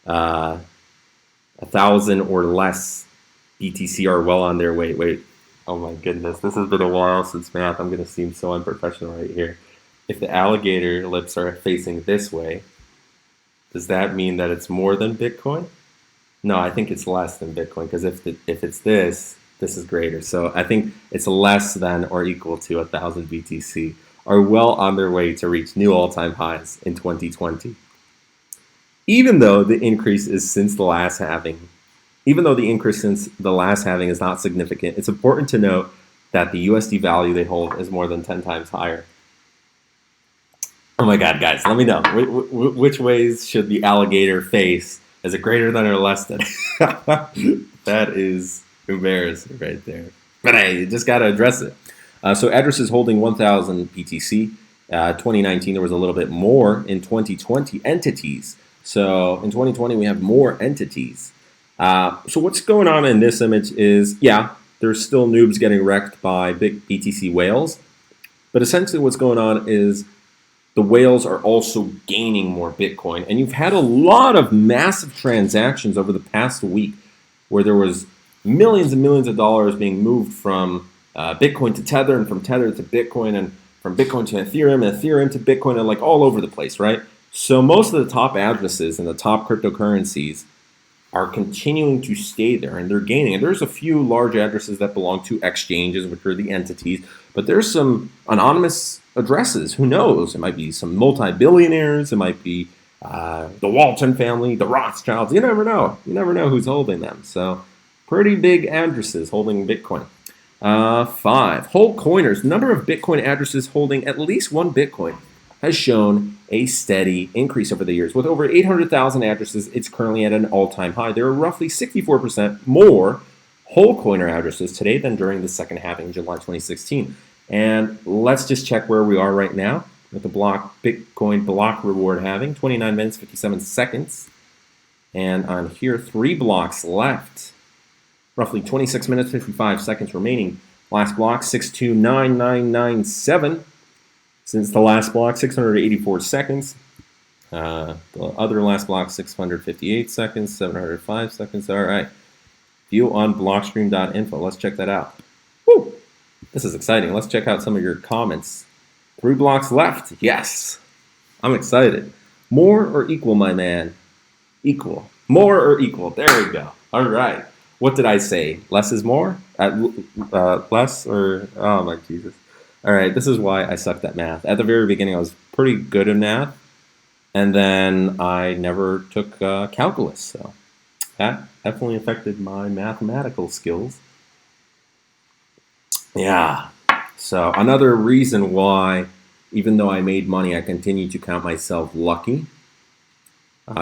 1,000 or less BTC are well on their way. Wait, oh my goodness, this has been a while since math. I'm going to seem so unprofessional right here. If the alligator lips are facing this way, does that mean that it's more than Bitcoin? No, I think it's less than Bitcoin because if it's this is greater. So I think it's less than or equal to 1,000 BTC are well on their way to reach new all-time highs in 2020. Even though the increase since the last halving is not significant, it's important to note that the USD value they hold is more than 10 times higher. Oh my God, guys, let me know. Which ways should the alligator face? Is it greater than or less than? That is embarrassing right there. But hey, you just got to address it. So addresses holding 1,000 BTC. 2019, there was a little bit more. In 2020, entities. So in 2020, we have more entities. So what's going on in this image is, yeah, there's still noobs getting wrecked by big BTC whales. But essentially what's going on is the whales are also gaining more Bitcoin. And you've had a lot of massive transactions over the past week. where there was millions and millions of dollars being moved from Bitcoin to Tether, and from Tether to Bitcoin, and from Bitcoin to Ethereum, and Ethereum to Bitcoin, and like all over the place, right? So most of the top addresses and the top cryptocurrencies are continuing to stay there, and they're gaining. And there's a few large addresses that belong to exchanges, which are the entities, but there's some anonymous addresses. Who knows? It might be some multi-billionaires. It might be the Walton family, the Rothschilds. You never know. You never know who's holding them. So pretty big addresses holding Bitcoin. 5. Whole coiners. Number of Bitcoin addresses holding at least one Bitcoin has shown a steady increase over the years. With over 800,000 addresses, it's currently at an all-time high. There are roughly 64% more whole coiner addresses today than during the second halving in July 2016. And let's just check where we are right now with the Bitcoin block reward halving, 29 minutes, 57 seconds. And I'm here, 3 blocks left. Roughly 26 minutes, 55 seconds remaining. Last block, 629997. Since the last block, 684 seconds. The other last block, 658 seconds, 705 seconds. All right. View on blockstream.info. Let's check that out. Woo! This is exciting. Let's check out some of your comments. 3 blocks left. Yes. I'm excited. More or equal, my man? Equal. More or equal. There we go. All right. What did I say? Less is more? Less or... Oh, my Jesus. All right, this is why I sucked at math. At the very beginning, I was pretty good at math, and then I never took calculus, so that definitely affected my mathematical skills. Yeah, so another reason why, even though I made money, I continue to count myself lucky.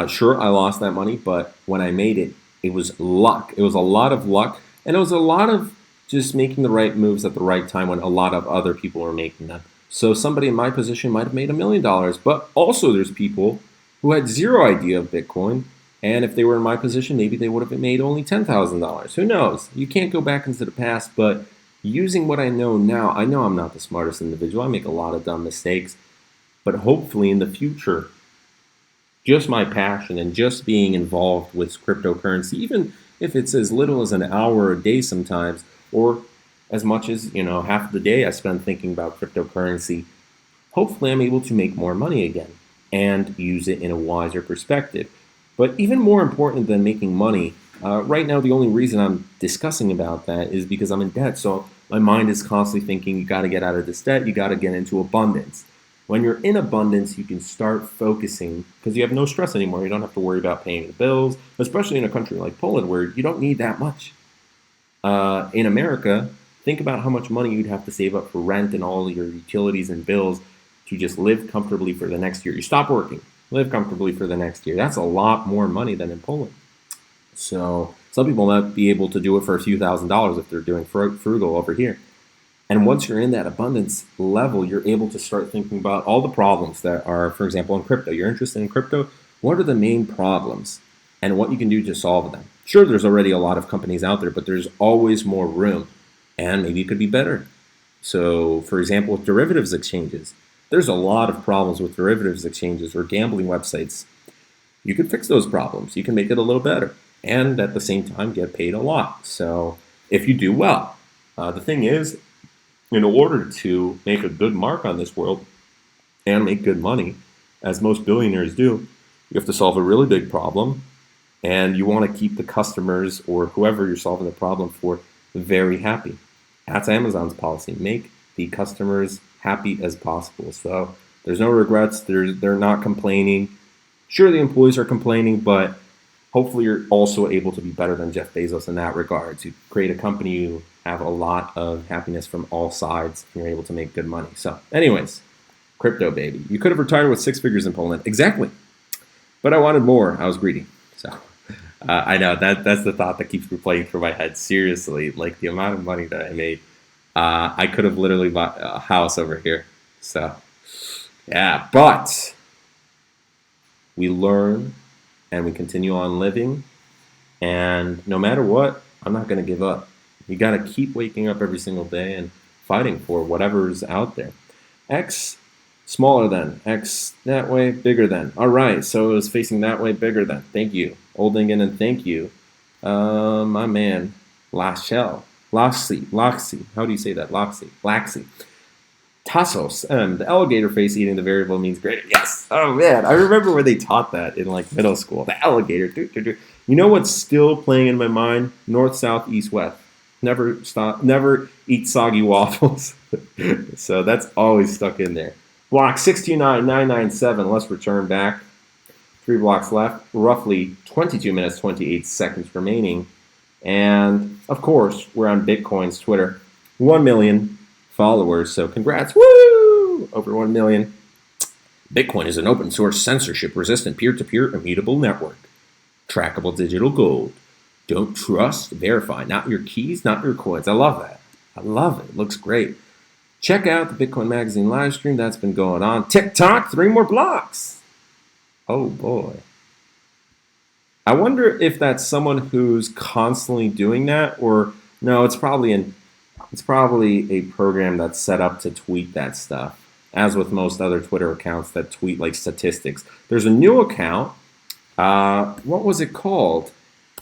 Sure, I lost that money, but when I made it, it was luck. It was a lot of luck, and it was a lot of just making the right moves at the right time when a lot of other people were making them. So somebody in my position might have made $1 million, but also there's people who had zero idea of Bitcoin, and if they were in my position, maybe they would have made only $10,000. Who knows? You can't go back into the past, but using what I know now, I know I'm not the smartest individual. I make a lot of dumb mistakes, but hopefully in the future, just my passion and just being involved with cryptocurrency, even if it's as little as an hour a day sometimes, or as much as, half of the day I spend thinking about cryptocurrency, hopefully I'm able to make more money again and use it in a wiser perspective. But even more important than making money, right now the only reason I'm discussing about that is because I'm in debt. So my mind is constantly thinking, you got to get out of this debt, you got to get into abundance. When you're in abundance, you can start focusing because you have no stress anymore. You don't have to worry about paying the bills, especially in a country like Poland where you don't need that much. In America, think about how much money you'd have to save up for rent and all your utilities and bills to just live comfortably for the next year. You stop working, live comfortably for the next year. That's a lot more money than in Poland. So some people might be able to do it for a few $1,000s if they're doing frugal over here. And once you're in that abundance level, you're able to start thinking about all the problems that are, for example, in crypto. You're interested in crypto. What are the main problems and what you can do to solve them? Sure, there's already a lot of companies out there, but there's always more room, and maybe it could be better. So, for example, with derivatives exchanges, there's a lot of problems with derivatives exchanges or gambling websites. You could fix those problems. You can make it a little better, and at the same time get paid a lot. So, if you do well, the thing is, in order to make a good mark on this world and make good money, as most billionaires do, you have to solve a really big problem. And you want to keep the customers or whoever you're solving the problem for very happy. That's Amazon's policy. Make the customers happy as possible. So there's no regrets. They're not complaining. Sure, the employees are complaining, but hopefully you're also able to be better than Jeff Bezos in that regard. To create a company, you have a lot of happiness from all sides, and you're able to make good money. So anyways, crypto, baby. You could have retired with 6 figures in Poland. Exactly. But I wanted more. I was greedy. So I know that's the thought that keeps replaying through my head. Seriously, like the amount of money that I made, I could have literally bought a house over here. So yeah, but we learn and we continue on living. And no matter what, I'm not going to give up. You got to keep waking up every single day and fighting for whatever's out there. X smaller than, X that way, bigger than. All right, so it was facing that way, bigger than. Thank you, Oldingen, and thank you, My man, Loxy. How do you say that? Laxy. Tassos, the alligator face eating the variable means greater. Yes. Oh man, I remember when they taught that in like middle school. The alligator. You know what's still playing in my mind? North, south, east, west. Never stop. Never eat soggy waffles. So that's always stuck in there. Block 629997. Let's return back. 3 blocks left. Roughly 22 minutes 28 seconds remaining. And of course, we're on Bitcoin's Twitter. 1 million followers, so congrats. Woo! Over 1 million. Bitcoin is an open source, censorship resistant, peer-to-peer immutable network. Trackable digital gold. Don't trust, verify. Not your keys, not your coins. I love that. I love it. It looks great. Check out the Bitcoin Magazine live stream. That's been going on. TikTok, 3 more blocks. Oh boy. I wonder if that's someone who's constantly doing that, or no, it's probably a program that's set up to tweet that stuff, as with most other Twitter accounts that tweet like statistics. There's a new account. What was it called?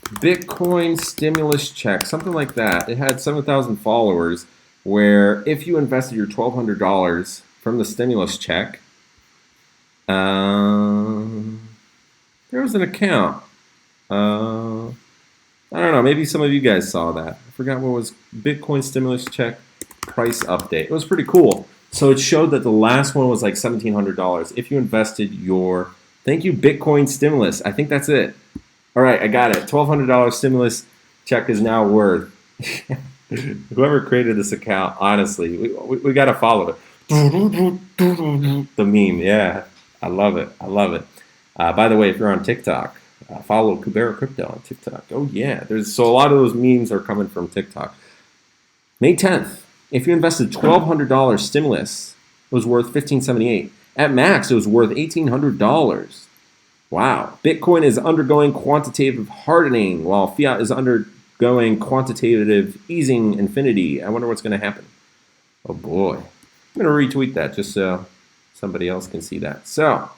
Bitcoin stimulus check, something like that. It had 7,000 followers, where if you invested your $1,200 from the stimulus check, there was an account. I don't know, maybe some of you guys saw that. I forgot what was Bitcoin stimulus check price update. It was pretty cool. So it showed that the last one was like $1,700. If you invested your, thank you, Bitcoin stimulus. I think that's it. All right, I got it. $1,200 stimulus check is now worth. Whoever created this account, honestly, we got to follow it. The meme, yeah. I love it. I love it. By the way, if you're on TikTok, follow Kubera Crypto on TikTok. Oh, yeah. So a lot of those memes are coming from TikTok. May 10th, if you invested $1,200 stimulus, it was worth $1,578. At max, it was worth $1,800. Wow. Bitcoin is undergoing quantitative hardening while fiat is undergoing quantitative easing infinity. I wonder what's going to happen. Oh, boy. I'm going to retweet that just so somebody else can see that. So,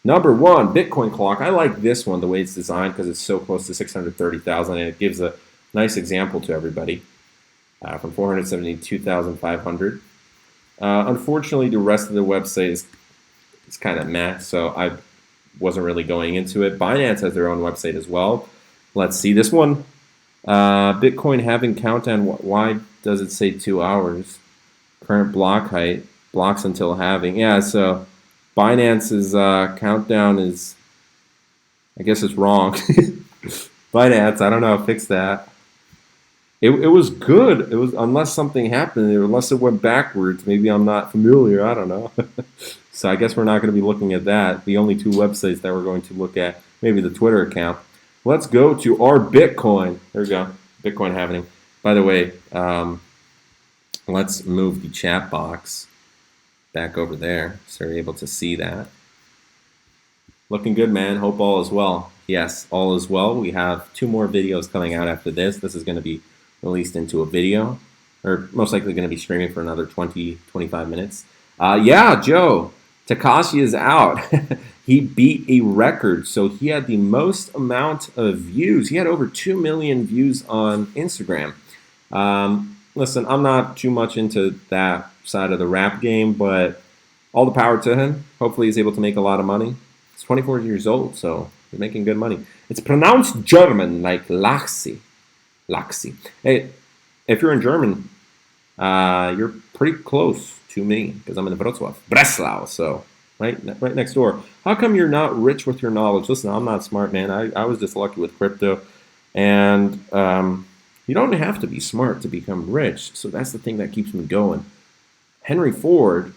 number 1, Bitcoin clock. I like this one, the way it's designed, because it's so close to 630,000, and it gives a nice example to everybody from 472,500. Unfortunately, the rest of the website is kind of meh, so I wasn't really going into it. Binance has their own website as well. Let's see this one. Bitcoin halving countdown. Why does it say 2 hours? Current block height. Blocks until halving. Yeah, so Binance's countdown is, I guess it's wrong. Binance, I don't know, fix that. It was good. It was, unless something happened, or unless it went backwards. Maybe I'm not familiar. I don't know. So I guess we're not going to be looking at that. The only 2 websites that we're going to look at, maybe the Twitter account. Let's go to our Bitcoin. There we go. Bitcoin happening. By the way, let's move the chat box back over there so you're able to see that. Looking good, man. Hope all is well. Yes, all is well. We have 2 more videos coming out after this. This is going to be released into a video, or most likely going to be streaming for another 20-25 minutes. Yeah, Joe, Takashi is out. He beat a record, so he had the most amount of views. He had over 2 million views on Instagram. Listen, I'm not too much into that side of the rap game, but all the power to him. Hopefully he's able to make a lot of money. He's 24 years old, so he's making good money. It's pronounced German, like Laxi. Laxi. Hey, if you're in German, you're pretty close to me, because I'm in Wrocław, Breslau, so right next door. How come you're not rich with your knowledge? Listen, I'm not smart, man. I was just lucky with crypto, and you don't have to be smart to become rich, so that's the thing that keeps me going. Henry Ford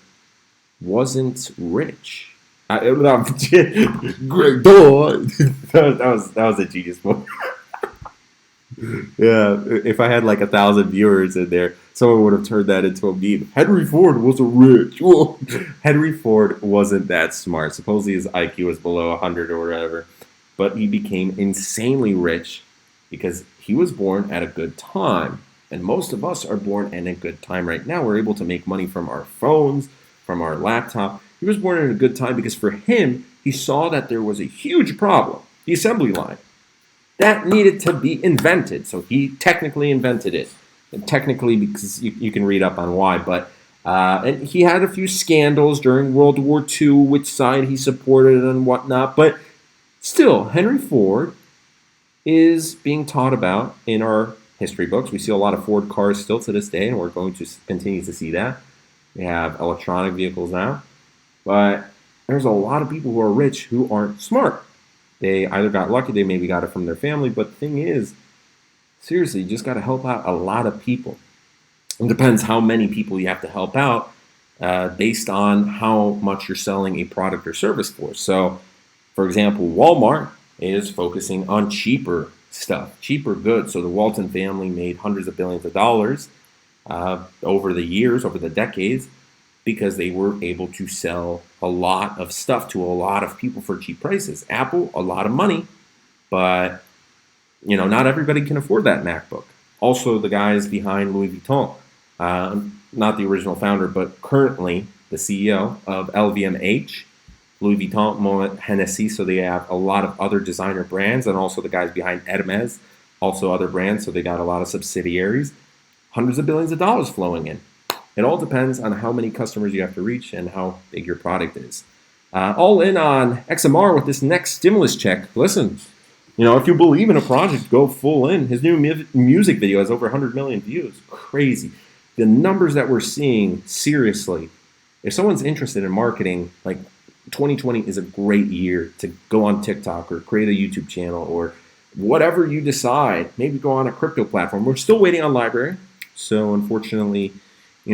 wasn't rich. Greg Door. that was a genius one. Yeah, if I had like 1,000 viewers in there, someone would have turned that into a meme. Henry Ford wasn't rich. Henry Ford wasn't that smart. Supposedly his IQ was below 100 or whatever, but he became insanely rich because he was born at a good time. And most of us are born at a good time right now. We're able to make money from our phones, from our laptop. He was born at a good time because for him, he saw that there was a huge problem, the assembly line. that needed to be invented. So he technically invented it. And technically, because you can read up on why, but and he had a few scandals during World War II, which side he supported and whatnot. But still, Henry Ford is being taught about in our history books. We see a lot of Ford cars still to this day, and we're going to continue to see that. We have electronic vehicles now, but there's a lot of people who are rich who aren't smart. They either got lucky, they maybe got it from their family, but the thing is, seriously, you just got to help out a lot of people. It depends how many people you have to help out based on how much you're selling a product or service for. So, for example, Walmart is focusing on cheaper stuff, cheaper goods. So the Walton family made hundreds of billions of dollars over the years, over the decades, because they were able to sell a lot of stuff to a lot of people for cheap prices. Apple, a lot of money, but not everybody can afford that MacBook. Also, the guys behind Louis Vuitton, not the original founder, but currently the CEO of LVMH, Louis Vuitton, Moet Hennessy, so they have a lot of other designer brands, and also the guys behind Hermes, also other brands, so they got a lot of subsidiaries, hundreds of billions of dollars flowing in. It all depends on how many customers you have to reach and how big your product is. All in on XMR with this next stimulus check. Listen, if you believe in a project, go full in. His new music video has over 100 million views. Crazy. The numbers that we're seeing, seriously, if someone's interested in marketing, like 2020 is a great year to go on TikTok or create a YouTube channel or whatever you decide. Maybe go on a crypto platform. We're still waiting on Library. So unfortunately, I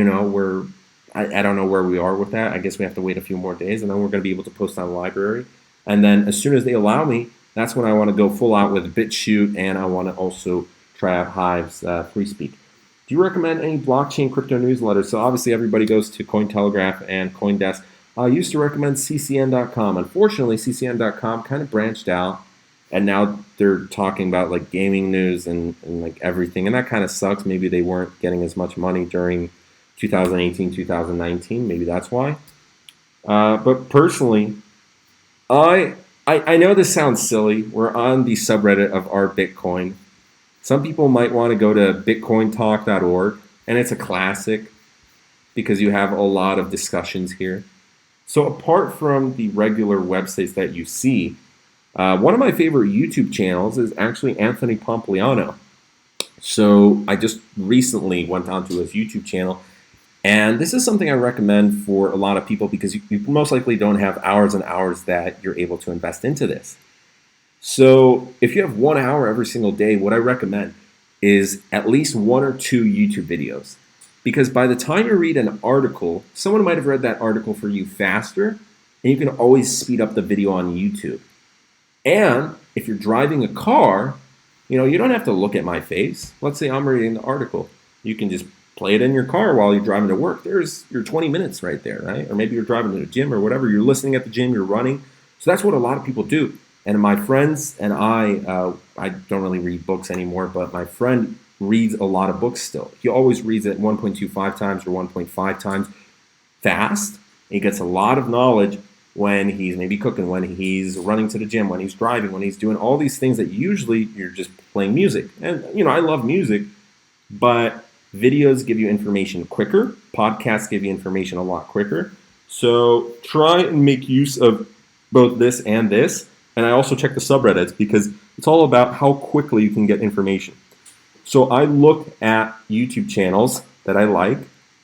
don't know where we are with that. I guess we have to wait a few more days, and then we're going to be able to post on Library. And then as soon as they allow me, that's when I want to go full out with BitChute, and I want to also try out Hive's Free Speak. Do you recommend any blockchain crypto newsletters? So obviously everybody goes to Cointelegraph and CoinDesk. I used to recommend CCN.com. Unfortunately, CCN.com kind of branched out, and now they're talking about like gaming news and like everything, and that kind of sucks. Maybe they weren't getting as much money during 2018, 2019. Maybe that's why. But personally, I know this sounds silly. We're on the subreddit of our Bitcoin. Some people might want to go to bitcointalk.org, and it's a classic because you have a lot of discussions here. So apart from the regular websites that you see, one of my favorite YouTube channels is actually Anthony Pompliano. So I just recently went onto his YouTube channel, and this is something I recommend for a lot of people because you most likely don't have hours and hours that you're able to invest into this. So if you have 1 hour every single day, what I recommend is at least 1 or 2 YouTube videos. Because by the time you read an article, someone might have read that article for you faster, and you can always speed up the video on YouTube. And if you're driving a car, you don't have to look at my face. Let's say I'm reading the article. You can just play it in your car while you're driving to work. There's your 20 minutes right there, right? Or maybe you're driving to the gym or whatever. You're listening at the gym, you're running. So that's what a lot of people do. And my friends and I don't really read books anymore, but my friend reads a lot of books still. He always reads it 1.25 times or 1.5 times fast. He gets a lot of knowledge when he's maybe cooking, when he's running to the gym, when he's driving, when he's doing all these things that usually you're just playing music. And, I love music, but videos give you information quicker. Podcasts give you information a lot quicker. So try and make use of both this and this. And I also check the subreddits because it's all about how quickly you can get information. So I look at YouTube channels that I like.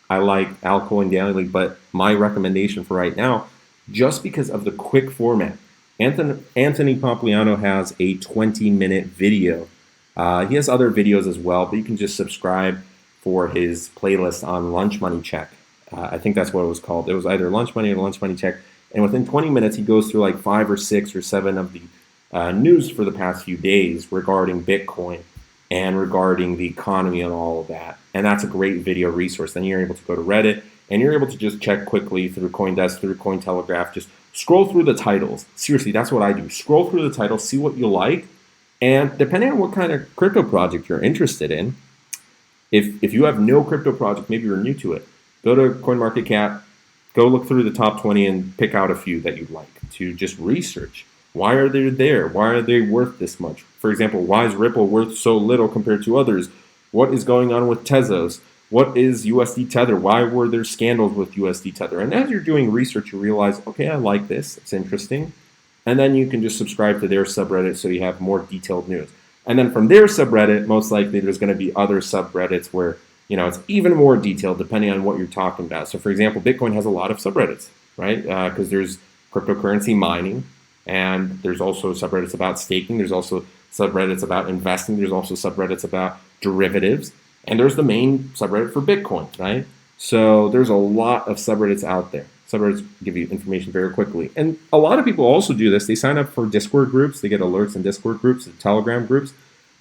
I like Alcoin Daily, but my recommendation for right now, just because of the quick format, Anthony Pompliano has a 20-minute video. He has other videos as well, but you can just subscribe for his playlist on Lunch Money Check. I think that's what it was called. It was either Lunch Money or Lunch Money Check. And within 20 minutes, he goes through like 5 or 6 or 7 of the news for the past few days regarding Bitcoin and regarding the economy and all of that. And that's a great video resource. Then you're able to go to Reddit, and you're able to just check quickly through CoinDesk, through Cointelegraph, just scroll through the titles. Seriously, that's what I do. Scroll through the titles, see what you like, and depending on what kind of crypto project you're interested in, if you have no crypto project, maybe you're new to it, go to CoinMarketCap, go look through the top 20 and pick out a few that you'd like to just research. Why are they there? Why are they worth this much? For example, why is Ripple worth so little compared to others? What is going on with Tezos? What is USD Tether? Why were there scandals with USD Tether? And as you're doing research, you realize, okay, I like this. It's interesting. And then you can just subscribe to their subreddit so you have more detailed news. And then from their subreddit, most likely there's going to be other subreddits where, it's even more detailed depending on what you're talking about. So for example, Bitcoin has a lot of subreddits, right? Because there's cryptocurrency mining, and there's also subreddits about staking. There's also subreddits about investing. There's also subreddits about derivatives. And there's the main subreddit for Bitcoin, right? So there's a lot of subreddits out there. Subreddits give you information very quickly. And a lot of people also do this. They sign up for Discord groups. They get alerts in Discord groups and Telegram groups.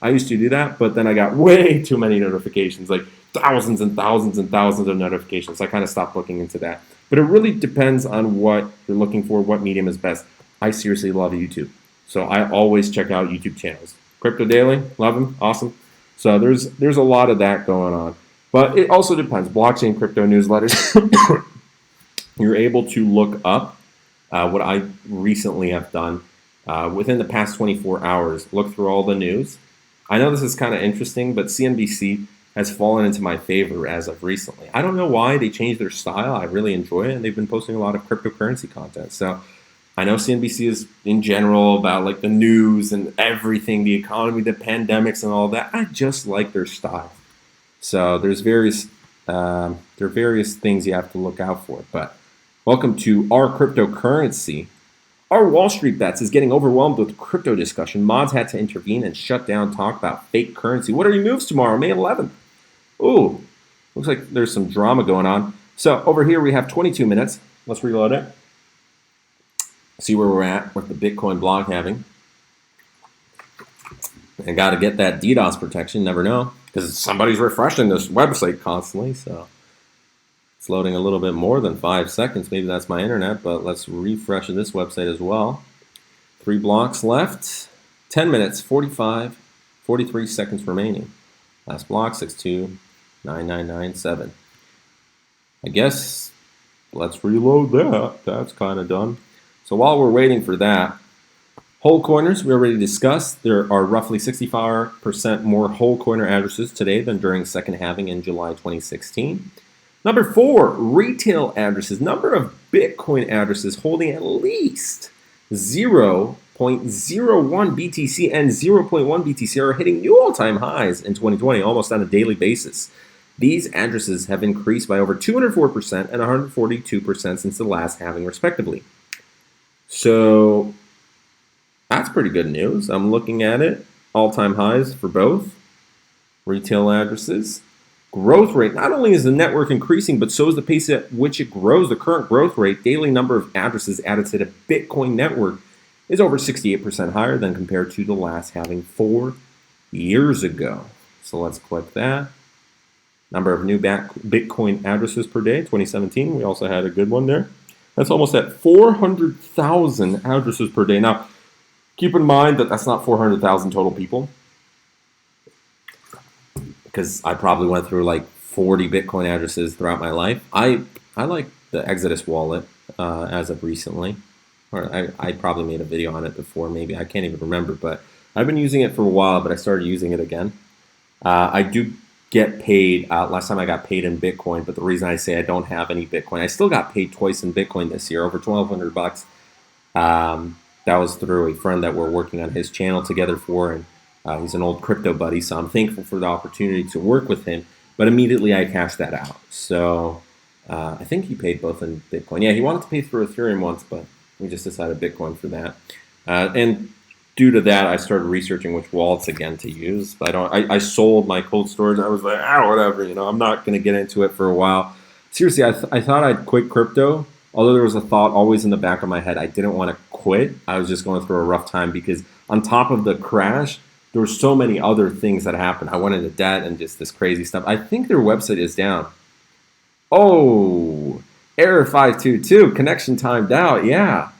I used to do that, but then I got way too many notifications, like thousands and thousands and thousands of notifications. So I kind of stopped looking into that. But it really depends on what you're looking for, what medium is best. I seriously love YouTube. So I always check out YouTube channels. Crypto Daily, love them, awesome. So there's a lot of that going on. But it also depends. Blockchain crypto newsletters, you're able to look up what I recently have done within the past 24 hours, look through all the news. I know this is kind of interesting, but CNBC has fallen into my favor as of recently. I don't know why. They changed their style. I really enjoy it, and they've been posting a lot of cryptocurrency content. So I know CNBC is in general about like the news and everything, the economy, the pandemics and all that. I just like their style. So there's various things you have to look out for. But welcome to Our Cryptocurrency. Our Wall Street Bets is getting overwhelmed with crypto discussion. Mods had to intervene and shut down talk about fake currency. What are your moves tomorrow, May 11th? Ooh, looks like there's some drama going on. So over here we have 22 minutes. Let's reload it. See where we're at with the Bitcoin block halving. And got to get that DDoS protection. Never know, because somebody's refreshing this website constantly. So it's loading a little bit more than 5 seconds. Maybe that's my internet, but let's refresh this website as well. 3 blocks left. 10 minutes, 43 seconds remaining. Last block, 629997. I guess let's reload that. That's kind of done. So while we're waiting for that, whole coiners we already discussed. There are roughly 65% more whole coiner addresses today than during second halving in July 2016. Number 4, retail addresses. Number of Bitcoin addresses holding at least 0.01 BTC and 0.1 BTC are hitting new all-time highs in 2020, almost on a daily basis. These addresses have increased by over 204% and 142% since the last halving, respectively. So that's pretty good news. I'm looking at it. All-time highs for both retail addresses. Growth rate. Not only is the network increasing, but so is the pace at which it grows. The current growth rate, daily number of addresses added to the Bitcoin network, is over 68% higher than compared to the last halving 4 years ago. So let's click that. Number of new Bitcoin addresses per day, 2017. We also had a good one there. That's almost at 400,000 addresses per day. Now, keep in mind that that's not 400,000 total people, because I probably went through like 40 Bitcoin addresses throughout my life. I like the Exodus wallet as of recently. Or I probably made a video on it before, maybe. I can't even remember, but I've been using it for a while, but I started using it again. I do get paid. Last time I got paid in Bitcoin, but the reason I say I don't have any Bitcoin, I still got paid twice in Bitcoin this year, over $1,200. That was through a friend that we're working on his channel together for, and he's an old crypto buddy, so I'm thankful for the opportunity to work with him. But immediately I cashed that out. So I think he paid both in Bitcoin. Yeah, he wanted to pay through Ethereum once, but we just decided Bitcoin for that. And due to that, I started researching which wallets again to use. I sold my cold storage. I was like, whatever, I'm not going to get into it for a while. Seriously, I thought I'd quit crypto, although there was a thought always in the back of my head. I didn't want to quit. I was just going through a rough time because on top of the crash, there were so many other things that happened. I went into debt and just this crazy stuff. I think their website is down. Oh, error 522, connection timed out. Yeah.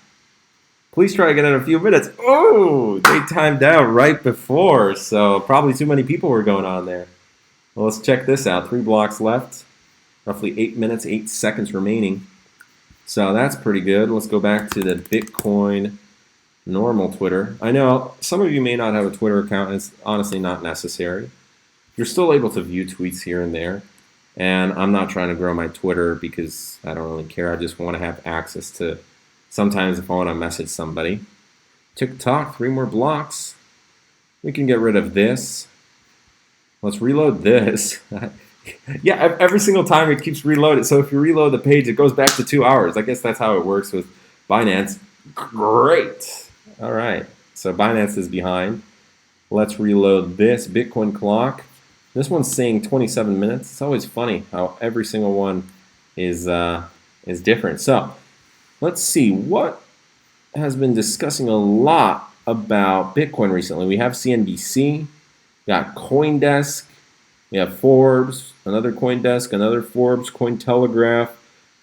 Please try again in a few minutes. Oh, they timed out right before, so probably too many people were going on there. Well, let's check this out. 3 blocks left, roughly 8 minutes, 8 seconds remaining. So that's pretty good. Let's go back to the Bitcoin normal Twitter. I know some of you may not have a Twitter account, and it's honestly not necessary. You're still able to view tweets here and there. And I'm not trying to grow my Twitter because I don't really care. I just want to have access to, sometimes if I want to message somebody. TikTok, 3 more blocks. We can get rid of this. Let's reload this. Yeah, every single time it keeps reloading. So if you reload the page, it goes back to 2 hours. I guess that's how it works with Binance. Great. All right. So Binance is behind. Let's reload this Bitcoin clock. This one's saying 27 minutes. It's always funny how every single one is different. So let's see what has been discussing a lot about Bitcoin recently. We have CNBC, got CoinDesk, we have Forbes, another CoinDesk, another Forbes, Cointelegraph.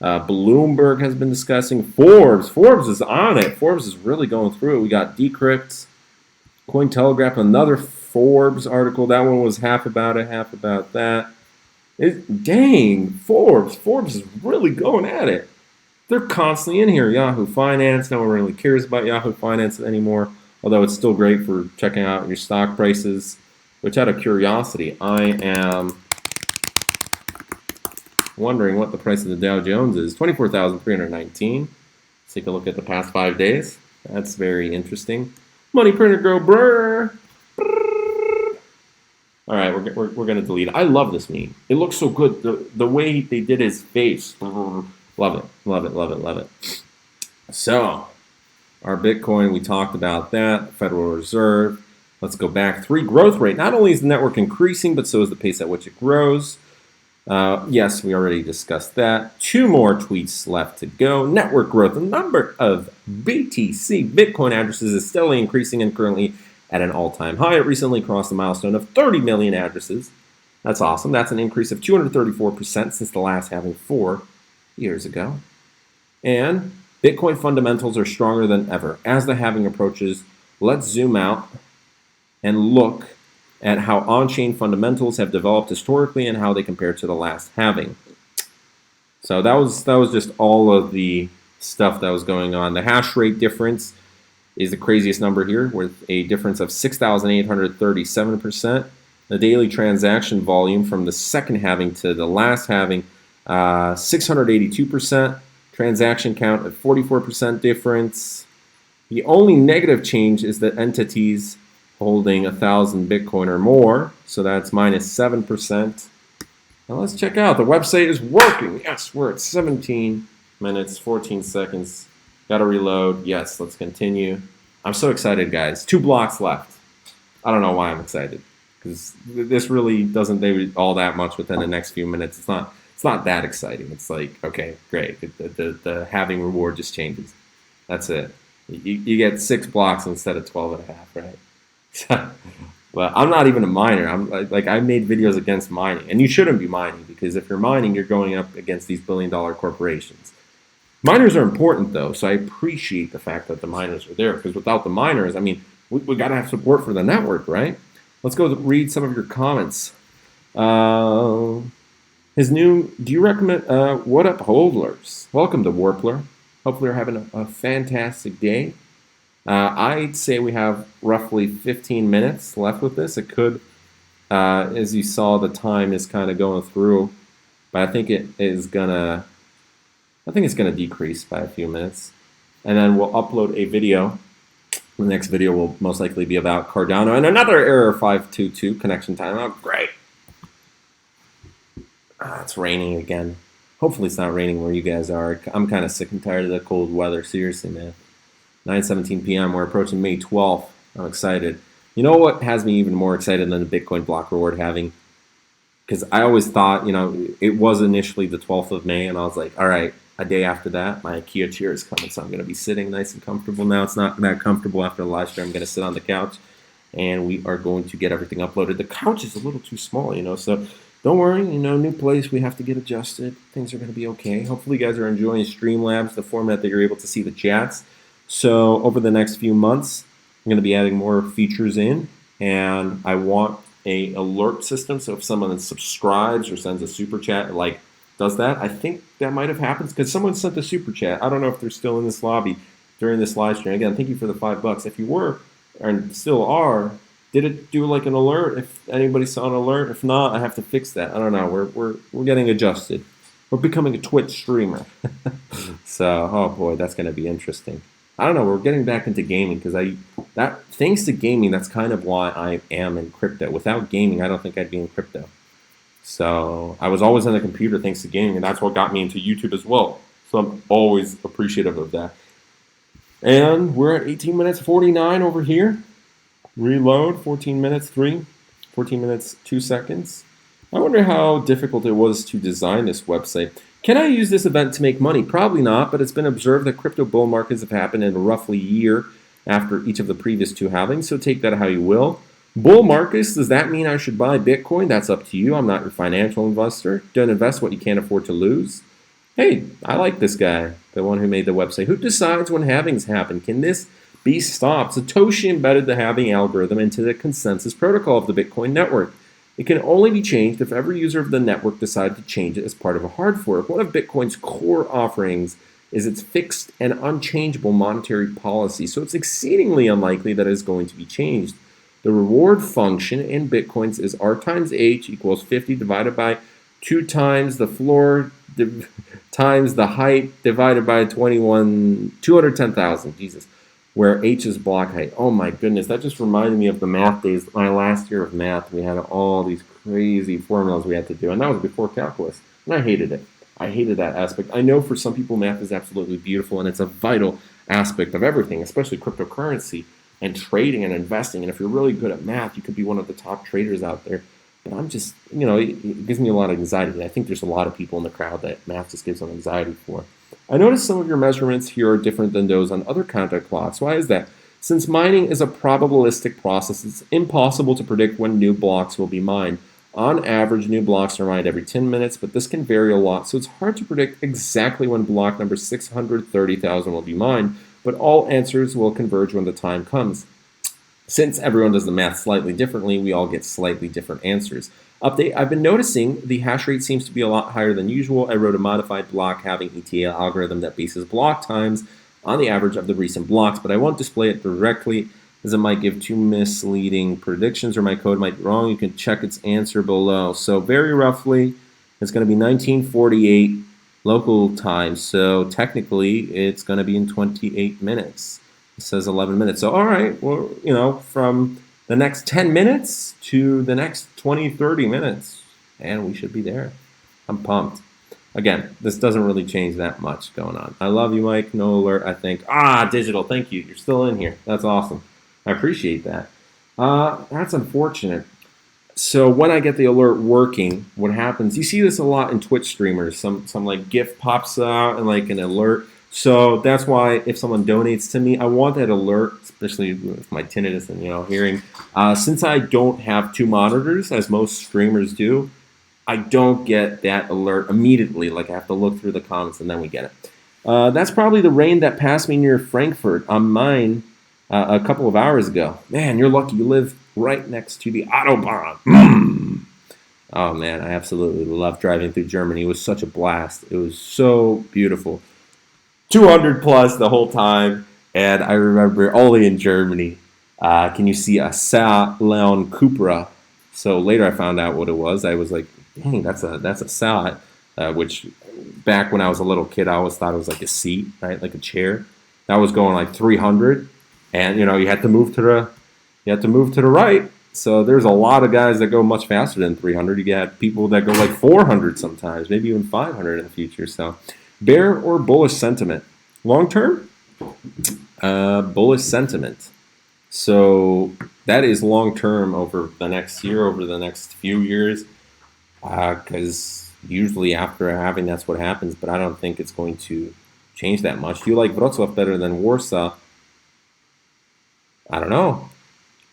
Bloomberg has been discussing Forbes. Forbes is on it. Forbes is really going through it. We got Decrypt, Cointelegraph, another Forbes article. That one was half about it, half about that. Dang, Forbes. Forbes is really going at it. They're constantly in here. Yahoo Finance. No one really cares about Yahoo Finance anymore, although it's still great for checking out your stock prices. Which, out of curiosity, I am wondering what the price of the Dow Jones is. 24,319. Let's take a look at the past 5 days. That's very interesting. Money printer go brrr. All right, we're going to delete it. I love this meme. It looks so good. The way they did his face. Love it, love it, love it, love it. So, our Bitcoin, we talked about that. Federal Reserve. Let's go back. 3, growth rate. Not only is the network increasing, but so is the pace at which it grows. Yes, we already discussed that. 2 more tweets left to go. Network growth. The number of BTC, Bitcoin addresses, is steadily increasing and currently at an all-time high. It recently crossed the milestone of 30 million addresses. That's awesome. That's an increase of 234% since the last halving 4 years ago. And Bitcoin fundamentals are stronger than ever. As the halving approaches, let's zoom out and look at how on-chain fundamentals have developed historically and how they compare to the last halving. So that was just all of the stuff that was going on. The hash rate difference is the craziest number here, with a difference of 6,837%. The daily transaction volume from the second halving to the last halving, 682%. Transaction count at 44% difference. The only negative change is that entities holding 1,000 Bitcoin or more, so that's minus 7%. Now let's check out. The website is working. Yes, we're at 17 minutes, 14 seconds. Got to reload. Yes, let's continue. I'm so excited, guys. 2 blocks left. I don't know why I'm excited, because this really doesn't do all that much within the next few minutes. It's not that exciting. It's like, okay, great. The halving reward just changes. That's it. You get 6 blocks instead of 12 and a half, right? Well, I'm not even a miner. I made videos against mining, and you shouldn't be mining, because if you're mining, you're going up against these billion-dollar corporations. Miners are important, though, so I appreciate the fact that the miners are there, because without the miners, I mean, we got to have support for the network, right? Let's go read some of your comments. Do you recommend, what up, hodlers? Welcome to Warpler. Hopefully you're having a fantastic day. I'd say we have roughly 15 minutes left with this. It could, as you saw, the time is kind of going through, but I think it's gonna decrease by a few minutes, and then we'll upload a video. The next video will most likely be about Cardano and another error 522 connection time. Oh, great! It's raining again. Hopefully, it's not raining where you guys are. I'm kind of sick and tired of the cold weather. Seriously, man. 9:17 p.m. We're approaching May 12th. I'm excited. You know what has me even more excited than the Bitcoin block reward halving? Because I always thought, it was initially the 12th of May, and I was like, all right, a day after that, my IKEA chair is coming, so I'm going to be sitting nice and comfortable. Now it's not that comfortable after the live stream. I'm going to sit on the couch, and we are going to get everything uploaded. The couch is a little too small, so don't worry, new place, we have to get adjusted. Things are going to be okay. Hopefully you guys are enjoying Streamlabs, the format that you're able to see the chats. So over the next few months, I'm going to be adding more features in, and I want a alert system. So if someone subscribes or sends a super chat, does that, I think that might have happened because someone sent a super chat. I don't know if they're still in this lobby. during this live stream. Again, thank you for the $5. If you were and still are, did it do like an alert? If anybody saw an alert, if not, I have to fix that. I don't know. We're getting adjusted. We're becoming a Twitch streamer. So, oh boy, that's going to be interesting. I don't know. We're getting back into gaming because thanks to gaming, that's kind of why I am in crypto. Without gaming, I don't think I'd be in crypto. So I was always on the computer thanks to gaming, and that's what got me into YouTube as well. So I'm always appreciative of that. And we're at 18 minutes 49 over here. Reload, 14 minutes 3, 14 minutes 2 seconds. I wonder how difficult it was to design this website. Can I use this event to make money? Probably not, but it's been observed that crypto bull markets have happened in roughly a year after each of the previous two halvings, so take that how you will. Bull markets, does that mean I should buy Bitcoin? That's up to you. I'm not your financial investor. Don't invest what you can't afford to lose. Hey, I like this guy, the one who made the website. Who decides when halvings happen? Can this be stopped? Satoshi embedded the halving algorithm into the consensus protocol of the Bitcoin network. It can only be changed if every user of the network decided to change it as part of a hard fork. One of Bitcoin's core offerings is its fixed and unchangeable monetary policy, so it's exceedingly unlikely that it is going to be changed. The reward function in Bitcoins is R times H equals 50 divided by 2 times the floor times the height divided by 210,000, Jesus, where H is block height. Oh my goodness, that just reminded me of the math days. My last year of math, we had all these crazy formulas we had to do, and that was before calculus, and I hated it. I hated that aspect. I know for some people math is absolutely beautiful, and it's a vital aspect of everything, especially cryptocurrency and trading and investing. And if you're really good at math, you could be one of the top traders out there. But I'm just, it gives me a lot of anxiety. I think there's a lot of people in the crowd that math just gives them anxiety for. I noticed some of your measurements here are different than those on other counterclocks. Why is that? Since mining is a probabilistic process, it's impossible to predict when new blocks will be mined. On average, new blocks are mined every 10 minutes, but this can vary a lot, so it's hard to predict exactly when block number 630,000 will be mined, but all answers will converge when the time comes. Since everyone does the math slightly differently, we all get slightly different answers. Update, I've been noticing the hash rate seems to be a lot higher than usual. I wrote a modified block halving ETL algorithm that bases block times on the average of the recent blocks, but I won't display it directly as it might give too misleading predictions or my code might be wrong. You can check its answer below. So very roughly, it's going to be 1948 local time. So technically, it's going to be in 28 minutes. It says 11 minutes. So all right, well, from the next 10 minutes to the next 20, 30 minutes, and we should be there. I'm pumped. Again, this doesn't really change that much going on. I love you, Mike. No alert, I think. Digital, thank you. You're still in here. That's awesome. I appreciate that. That's unfortunate. So when I get the alert working, what happens, you see this a lot in Twitch streamers. Some like GIF pops out and like an alert. So that's why if someone donates to me, I want that alert, especially with my tinnitus and hearing. Since I don't have two monitors, as most streamers do, I don't get that alert immediately. Like I have to look through the comments and then we get it. That's probably the rain that passed me near Frankfurt on mine a couple of hours ago. Man, you're lucky. You live right next to the Autobahn. Oh man, I absolutely love driving through Germany. It was such a blast. It was so beautiful. 200 plus the whole time, and I remember only in Germany can you see a Saar Leon Cupra. So later I found out what it was. I was like, dang, that's a Saar, which back when I was a little kid, I always thought it was like a seat, right, like a chair. That was going like 300, and you had to move to the right. So there's a lot of guys that go much faster than 300. You get people that go like 400 sometimes, maybe even 500 in the future. So. Bear or bullish sentiment? Long term? Bullish sentiment. So that is long term over the next year, over the next few years, because usually after halving, that's what happens. But I don't think it's going to change that much. Do you like Wrocław better than Warsaw? I don't know.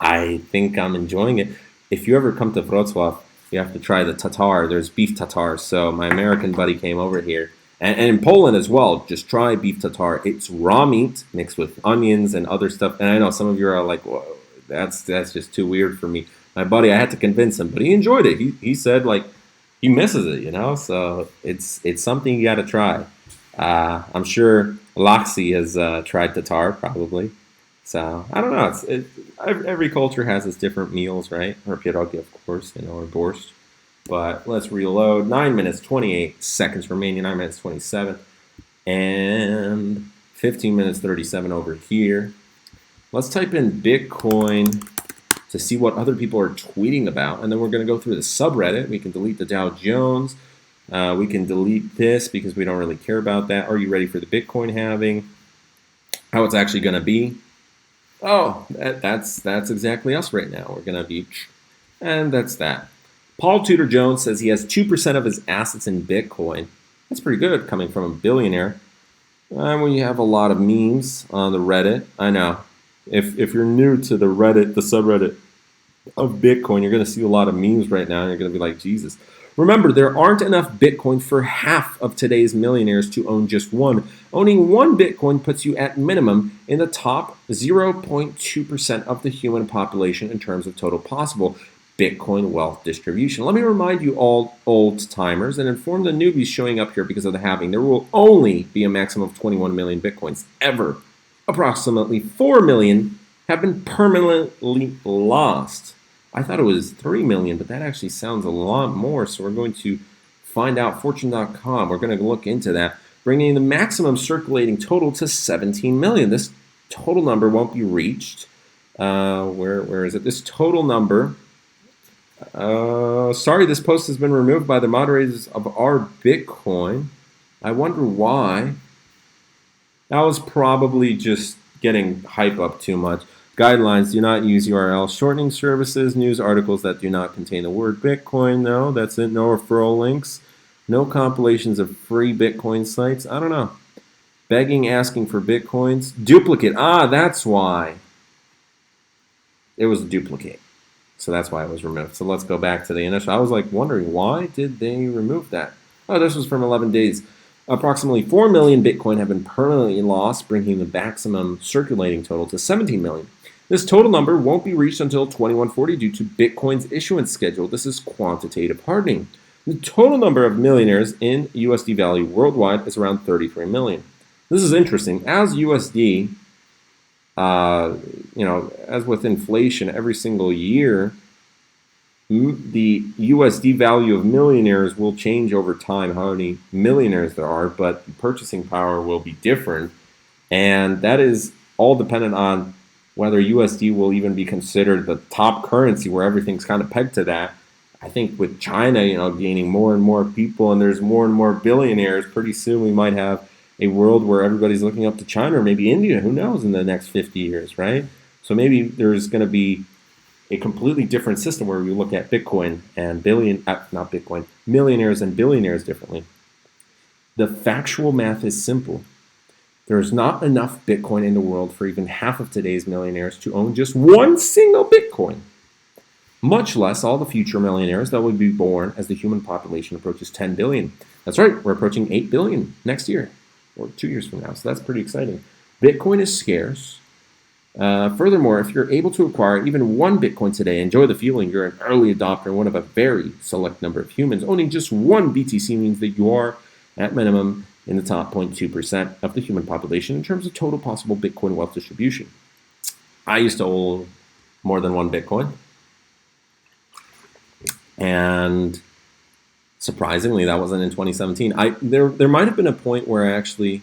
I think I'm enjoying it. If you ever come to Wrocław, you have to try the tatar. There's beef tatar. So my American buddy came over here. And in Poland as well, just try beef tartare. It's raw meat mixed with onions and other stuff. And I know some of you are like, whoa, that's just too weird for me. My buddy, I had to convince him, but he enjoyed it. He said like he misses it, So it's something you got to try. I'm sure Loxy has tried tatar, probably. So, I don't know. Every culture has its different meals, right? Or pierogi, of course, or borscht. But let's reload. 9 minutes, 28 seconds remaining. 9 minutes, 27. And 15 minutes, 37 over here. Let's type in Bitcoin to see what other people are tweeting about. And then we're going to go through the subreddit. We can delete the Dow Jones. We can delete this because we don't really care about that. Are you ready for the Bitcoin halving? How it's actually going to be? Oh, that's exactly us right now. We're going to be, and that's that. Paul Tudor Jones says he has 2% of his assets in Bitcoin. That's pretty good coming from a billionaire. When you have a lot of memes on the Reddit, I know. If you're new to the Reddit, the subreddit of Bitcoin, you're going to see a lot of memes right now, and you're going to be like, Jesus. Remember, there aren't enough Bitcoin for half of today's millionaires to own just one. Owning one Bitcoin puts you at minimum in the top 0.2% of the human population in terms of total possible Bitcoin wealth distribution. Let me remind you all old timers and inform the newbies showing up here because of the halving. There will only be a maximum of 21 million Bitcoins ever. Approximately 4 million have been permanently lost. I thought it was 3 million, but that actually sounds a lot more. So we're going to find out. Fortune.com, we're going to look into that, bringing the maximum circulating total to 17 million. This total number won't be reached. Where is it? This total number. Sorry, this post has been removed by the moderators of our Bitcoin. I wonder why. That was probably just getting hype up too much. Guidelines: do not use URL shortening services, news articles that do not contain the word Bitcoin. No, that's it. No referral links. No compilations of free Bitcoin sites. I don't know. Begging, asking for Bitcoins. Duplicate. That's why. It was a duplicate. So that's why it was removed. So let's go back to the initial. I was like wondering, why did they remove that? Oh, this was from 11 days. Approximately 4 million Bitcoin have been permanently lost, bringing the maximum circulating total to 17 million. This total number won't be reached until 2140 due to Bitcoin's issuance schedule. This is quantitative hardening. The total number of millionaires in USD value worldwide is around 33 million. This is interesting. As USD, as with inflation every single year, the USD value of millionaires will change over time, how many millionaires there are, but purchasing power will be different. And that is all dependent on whether USD will even be considered the top currency where everything's kind of pegged to that. I think with China, gaining more and more people and there's more and more billionaires, pretty soon we might have a world where everybody's looking up to China or maybe India, who knows, in the next 50 years, right? So maybe there's going to be a completely different system where we look at Bitcoin and millionaires and billionaires differently. The factual math is simple. There is not enough Bitcoin in the world for even half of today's millionaires to own just one single Bitcoin, much less all the future millionaires that will be born as the human population approaches 10 billion. That's right, we're approaching 8 billion next year, or 2 years from now, so that's pretty exciting. Bitcoin is scarce. Furthermore, if you're able to acquire even one Bitcoin today, enjoy the feeling you're an early adopter and one of a very select number of humans. Owning just one BTC means that you are, at minimum, in the top 0.2% of the human population in terms of total possible Bitcoin wealth distribution. I used to own more than one Bitcoin. And surprisingly, that wasn't in 2017. There might have been a point where I actually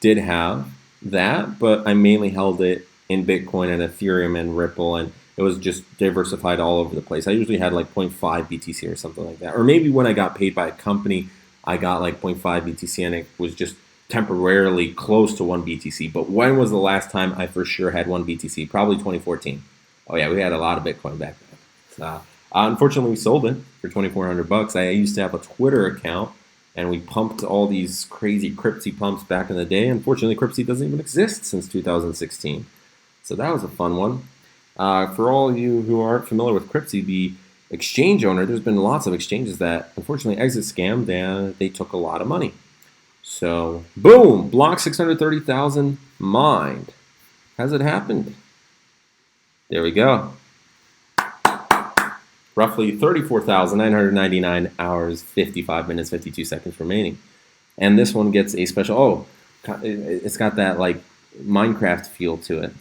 did have that, but I mainly held it in Bitcoin and Ethereum and Ripple, and it was just diversified all over the place. I usually had like 0.5 BTC or something like that. Or maybe when I got paid by a company, I got like 0.5 BTC and it was just temporarily close to 1 BTC. But when was the last time I for sure had 1 BTC? Probably 2014. Oh yeah, we had a lot of Bitcoin back then. So, unfortunately, we sold it for $2,400. I used to have a Twitter account, and we pumped all these crazy Cryptsy pumps back in the day. Unfortunately, Cryptsy doesn't even exist since 2016. So that was a fun one. For all of you who aren't familiar with Cryptsy, the exchange owner, there's been lots of exchanges that unfortunately exit scammed and they took a lot of money. So, boom, block 630,000 mined. Has it happened? There we go. Roughly 34,999 hours, 55 minutes, 52 seconds remaining. And this one gets a special, it's got that like Minecraft feel to it.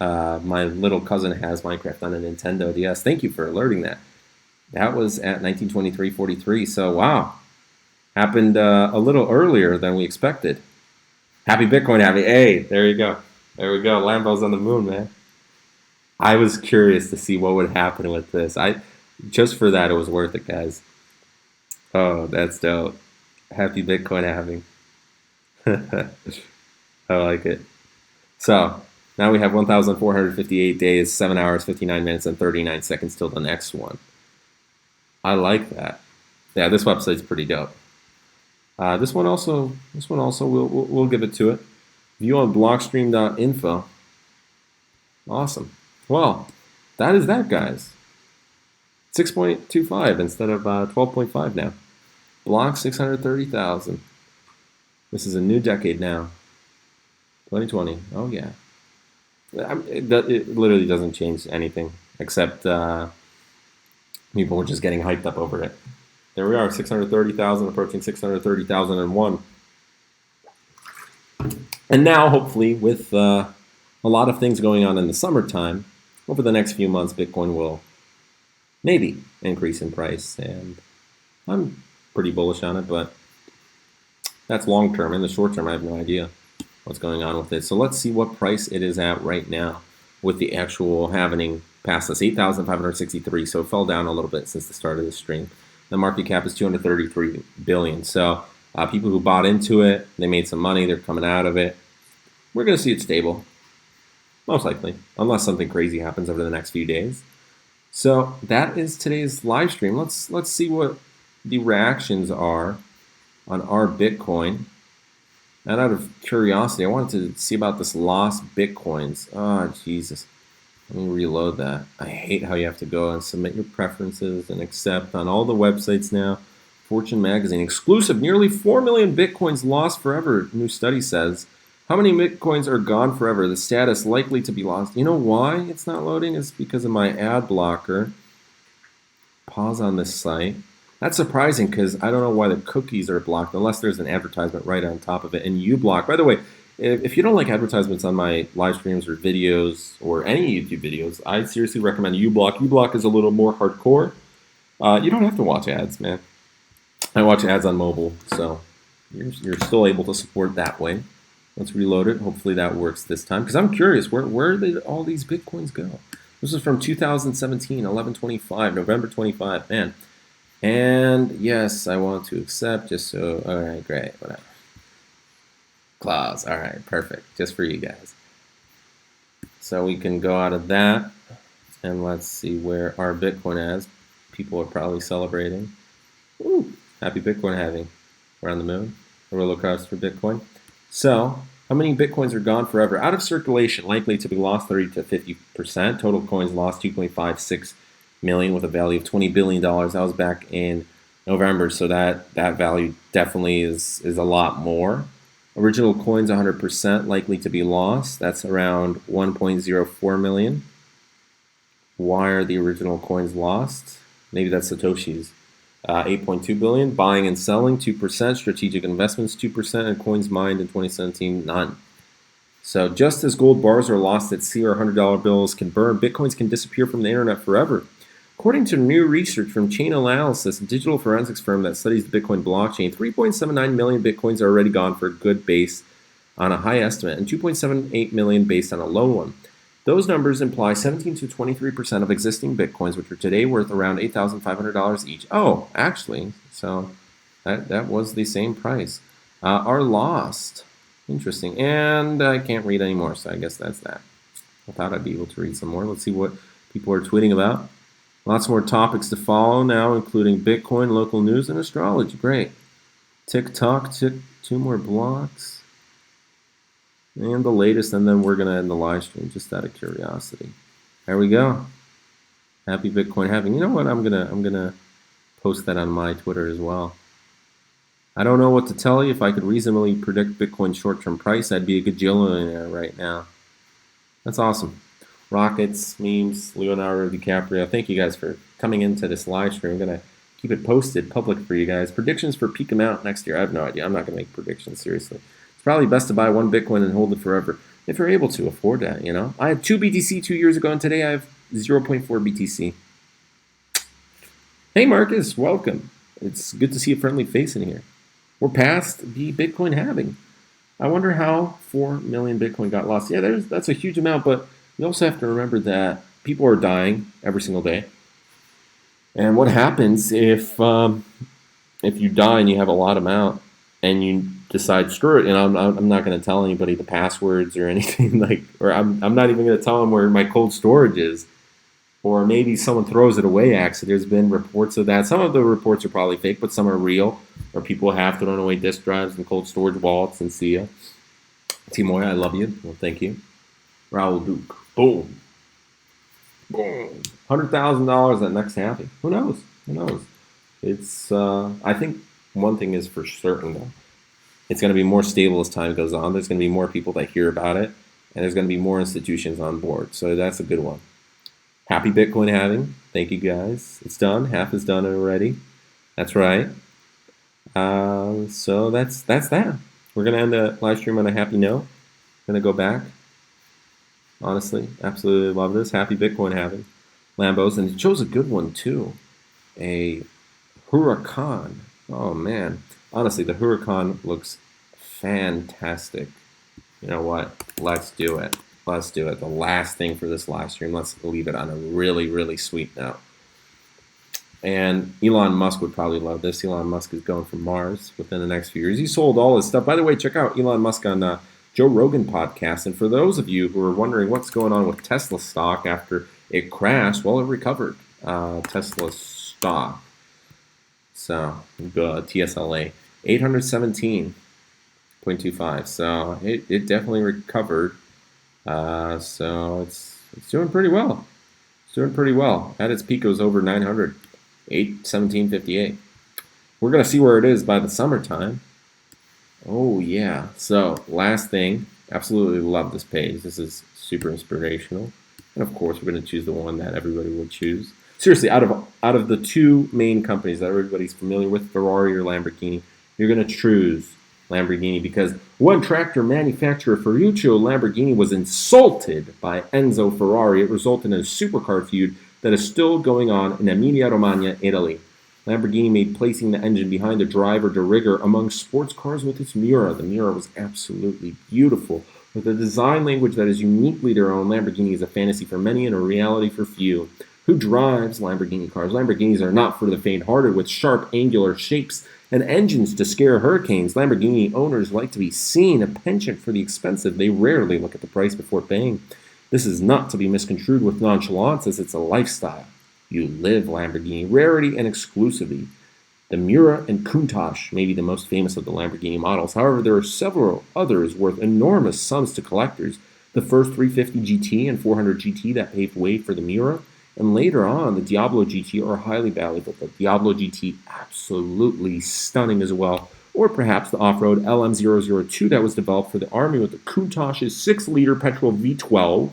My little cousin has Minecraft on a Nintendo DS. Thank you for alerting that. That was at 1923-43. So wow, happened a little earlier than we expected. Happy Bitcoin, happy. Hey, there you go. There we go. Lambo's on the moon, man. I was curious to see what would happen with this. Just for that, it was worth it, guys. Oh, that's dope. Happy Bitcoin halving. I like it. So now we have 1,458 days, 7 hours, 59 minutes, and 39 seconds till the next one. I like that. Yeah, this website's pretty dope. This one also, we'll give it to it. View on blockstream.info. Awesome. Well, that is that, guys. 6.25 instead of 12.5 now. Block 630,000. This is a new decade now. 2020. Oh, yeah. It literally doesn't change anything except people were just getting hyped up over it. There we are, 630,000, approaching 630,001. And now, hopefully, with a lot of things going on in the summertime, over the next few months, Bitcoin will maybe increase in price. And I'm pretty bullish on it, but that's long term. In the short term, I have no idea what's going on with it. So let's see what price it is at right now with the actual halving past us, 8,563. So it fell down a little bit since the start of the stream. The market cap is 233 billion. So people who bought into it, they made some money. They're coming out of it. We're going to see it stable, most likely, unless something crazy happens over the next few days. So that is today's live stream. Let's see what the reactions are on our Bitcoin. And out of curiosity, I wanted to see about this lost Bitcoins. Oh, Jesus. Let me reload that. I hate how you have to go and submit your preferences and accept on all the websites now. Fortune magazine, exclusive, nearly 4 million Bitcoins lost forever, new study says. How many Bitcoins are gone forever? The status likely to be lost. You know why it's not loading? It's because of my ad blocker. Pause on this site. That's surprising because I don't know why the cookies are blocked unless there's an advertisement right on top of it. And uBlock, by the way, if you don't like advertisements on my live streams or videos or any YouTube videos, I seriously recommend uBlock. uBlock is a little more hardcore. You don't have to watch ads, man. I watch ads on mobile, so you're still able to support that way. Let's reload it. Hopefully that works this time. Because I'm curious, where did all these Bitcoins go? This is from 2017, 11/25, November 25, man. And yes, I want to accept just so, all right, great, whatever. Clause, all right, perfect, just for you guys. So we can go out of that, and let's see where our Bitcoin is. People are probably celebrating. Woo, happy Bitcoin halving. We're on the moon, a roller coaster for Bitcoin. So, how many Bitcoins are gone forever? Out of circulation, likely to be lost 30 to 50%. Total coins lost 2.56 million with a value of $20 billion. That was back in November, so that value definitely is a lot more. Original coins 100% likely to be lost. That's around 1.04 million. Why are the original coins lost? Maybe that's Satoshi's. 8.2 billion. Buying and selling 2%. Strategic investments 2%. And coins mined in 2017 none. So just as gold bars are lost at sea or $100 bills can burn, Bitcoins can disappear from the internet forever. According to new research from Chain Analysis, a digital forensics firm that studies the Bitcoin blockchain, 3.79 million Bitcoins are already gone for a good base on a high estimate and 2.78 million based on a low one. Those numbers imply 17 to 23% of existing Bitcoins, which are today worth around $8,500 each. Oh, actually, so that was the same price. Are lost. Interesting. And I can't read anymore, so I guess that's that. I thought I'd be able to read some more. Let's see what people are tweeting about. Lots more topics to follow now, including Bitcoin, local news, and astrology. Great. TikTok took 2 more blocks. And the latest, and then we're going to end the live stream just out of curiosity. There we go. Happy Bitcoin halving. You know what? I'm gonna post that on my Twitter as well. I don't know what to tell you. If I could reasonably predict Bitcoin's short-term price, I'd be a gajillionaire right now. That's awesome. Rockets, memes, Leonardo DiCaprio. Thank you guys for coming into this live stream. I'm going to keep it posted public for you guys. Predictions for peak amount next year. I have no idea. I'm not going to make predictions, seriously. It's probably best to buy one Bitcoin and hold it forever if you're able to afford that. You know, I had 2 BTC 2 years ago, and today I have 0.4 BTC. Hey Marcus, welcome. It's good to see a friendly face in here. We're past the Bitcoin halving. I wonder how 4 million Bitcoin got lost. Yeah, that's a huge amount, but you also have to remember that people are dying every single day. And what happens if you die and you have a lot amount and you decide screw it, and I'm not going to tell anybody the passwords or anything like, or I'm not even going to tell them where my cold storage is, or maybe someone throws it away accidentally. There's been reports of that. Some of the reports are probably fake, but some are real, or people have thrown away disk drives and cold storage vaults. And see ya. Timoya, I love you. Well, thank you. Raul Duke. Boom. Boom. $100,000 that next halving. Who knows? Who knows? It's. I think one thing is for certain though. It's going to be more stable as time goes on. There's going to be more people that hear about it, and there's going to be more institutions on board. So that's a good one. Happy Bitcoin halving. Thank you guys. It's done. Half is done already. That's right. So that's that. We're going to end the live stream on a happy note. Going to go back. Honestly, absolutely love this. Happy Bitcoin halving. Lambos. And it chose a good one too. A Huracan. Oh man. Honestly, the Huracan looks fantastic. You know what? Let's do it. Let's do it. The last thing for this live stream. Let's leave it on a really, really sweet note. And Elon Musk would probably love this. Elon Musk is going for Mars within the next few years. He sold all his stuff. By the way, check out Elon Musk on Joe Rogan podcast. And for those of you who are wondering what's going on with Tesla stock after it crashed, well, it recovered. Tesla stock. So, TSLA, 817.25. So it definitely recovered. So it's doing pretty well. It's doing pretty well. At its peak, it was over 900, 817.58. We're going to see where it is by the summertime. Oh, yeah. So last thing, absolutely love this page. This is super inspirational. And of course, we're going to choose the one that everybody would choose. Seriously, out of the two main companies that everybody's familiar with, Ferrari or Lamborghini, you're going to choose Lamborghini because one tractor manufacturer, Ferruccio Lamborghini, was insulted by Enzo Ferrari. It resulted in a supercar feud that is still going on in Emilia-Romagna, Italy. Lamborghini made placing the engine behind the driver de rigueur among sports cars with its Miura. The Miura was absolutely beautiful. With a design language that is uniquely their own, Lamborghini is a fantasy for many and a reality for few. Who drives Lamborghini cars? Lamborghinis are not for the faint-hearted. With sharp, angular shapes and engines to scare hurricanes, Lamborghini owners like to be seen. A penchant for the expensive. They rarely look at the price before paying. This is not to be misconstrued with nonchalance, as it's a lifestyle. You live Lamborghini, rarity and exclusivity. The Miura and Countach may be the most famous of the Lamborghini models. However, there are several others worth enormous sums to collectors. The first 350 GT and 400 GT that paved way for the Miura, and later on, the Diablo GT are highly valuable. The Diablo GT, absolutely stunning as well. Or perhaps the off-road LM002 that was developed for the Army with the Countach's 6-liter petrol V12.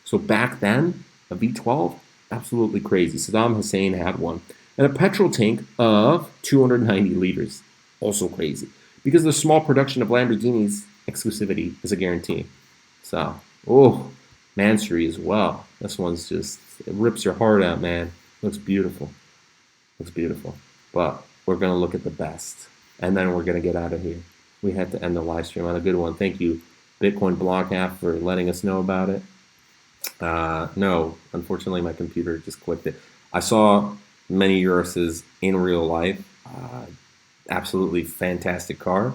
So back then, a V12, absolutely crazy. Saddam Hussein had one. And a petrol tank of 290 liters. Also crazy. Because the small production of Lamborghini's exclusivity is a guarantee. So, Mansory as well. This one's just, it rips your heart out, man. Looks beautiful. Looks beautiful. But we're going to look at the best. And then we're going to get out of here. We had to end the live stream on a good one. Thank you, Bitcoin Block app, for letting us know about it. No, unfortunately, my computer just clicked it. I saw many Urus's in real life. Absolutely fantastic car.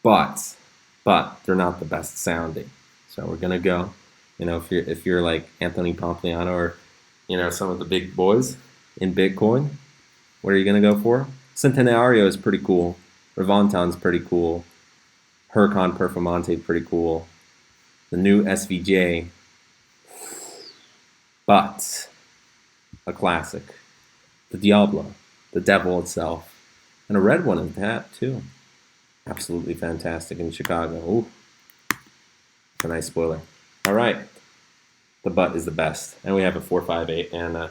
But they're not the best sounding. So we're going to go. You know, if you're like Anthony Pompliano or, you know, some of the big boys in Bitcoin, what are you going to go for? Centenario is pretty cool. Revanton's pretty cool. Huracan Performante pretty cool. The new SVJ. But a classic. The Diablo. The Devil itself. And a red one in that too. Absolutely fantastic in Chicago. Ooh. It's a nice spoiler. All right. The butt is the best. And we have a 458 and a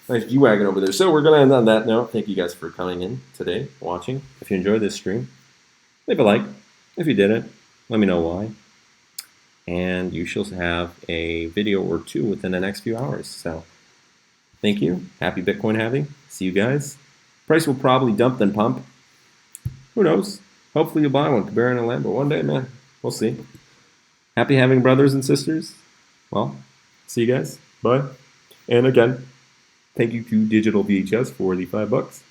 nice G-Wagon over there. So we're going to end on that note. Thank you guys for coming in today, watching. If you enjoyed this stream, leave a like. If you didn't, let me know why. And you shall have a video or two within the next few hours. So thank you. Happy Bitcoin halving. See you guys. Price will probably dump then pump. Who knows? Hopefully you'll buy one, Cabrera and a Lambo one day, man. We'll see. Happy having brothers and sisters. Well, see you guys. Bye. And again, thank you to Digital VHS for the $5.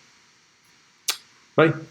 Bye.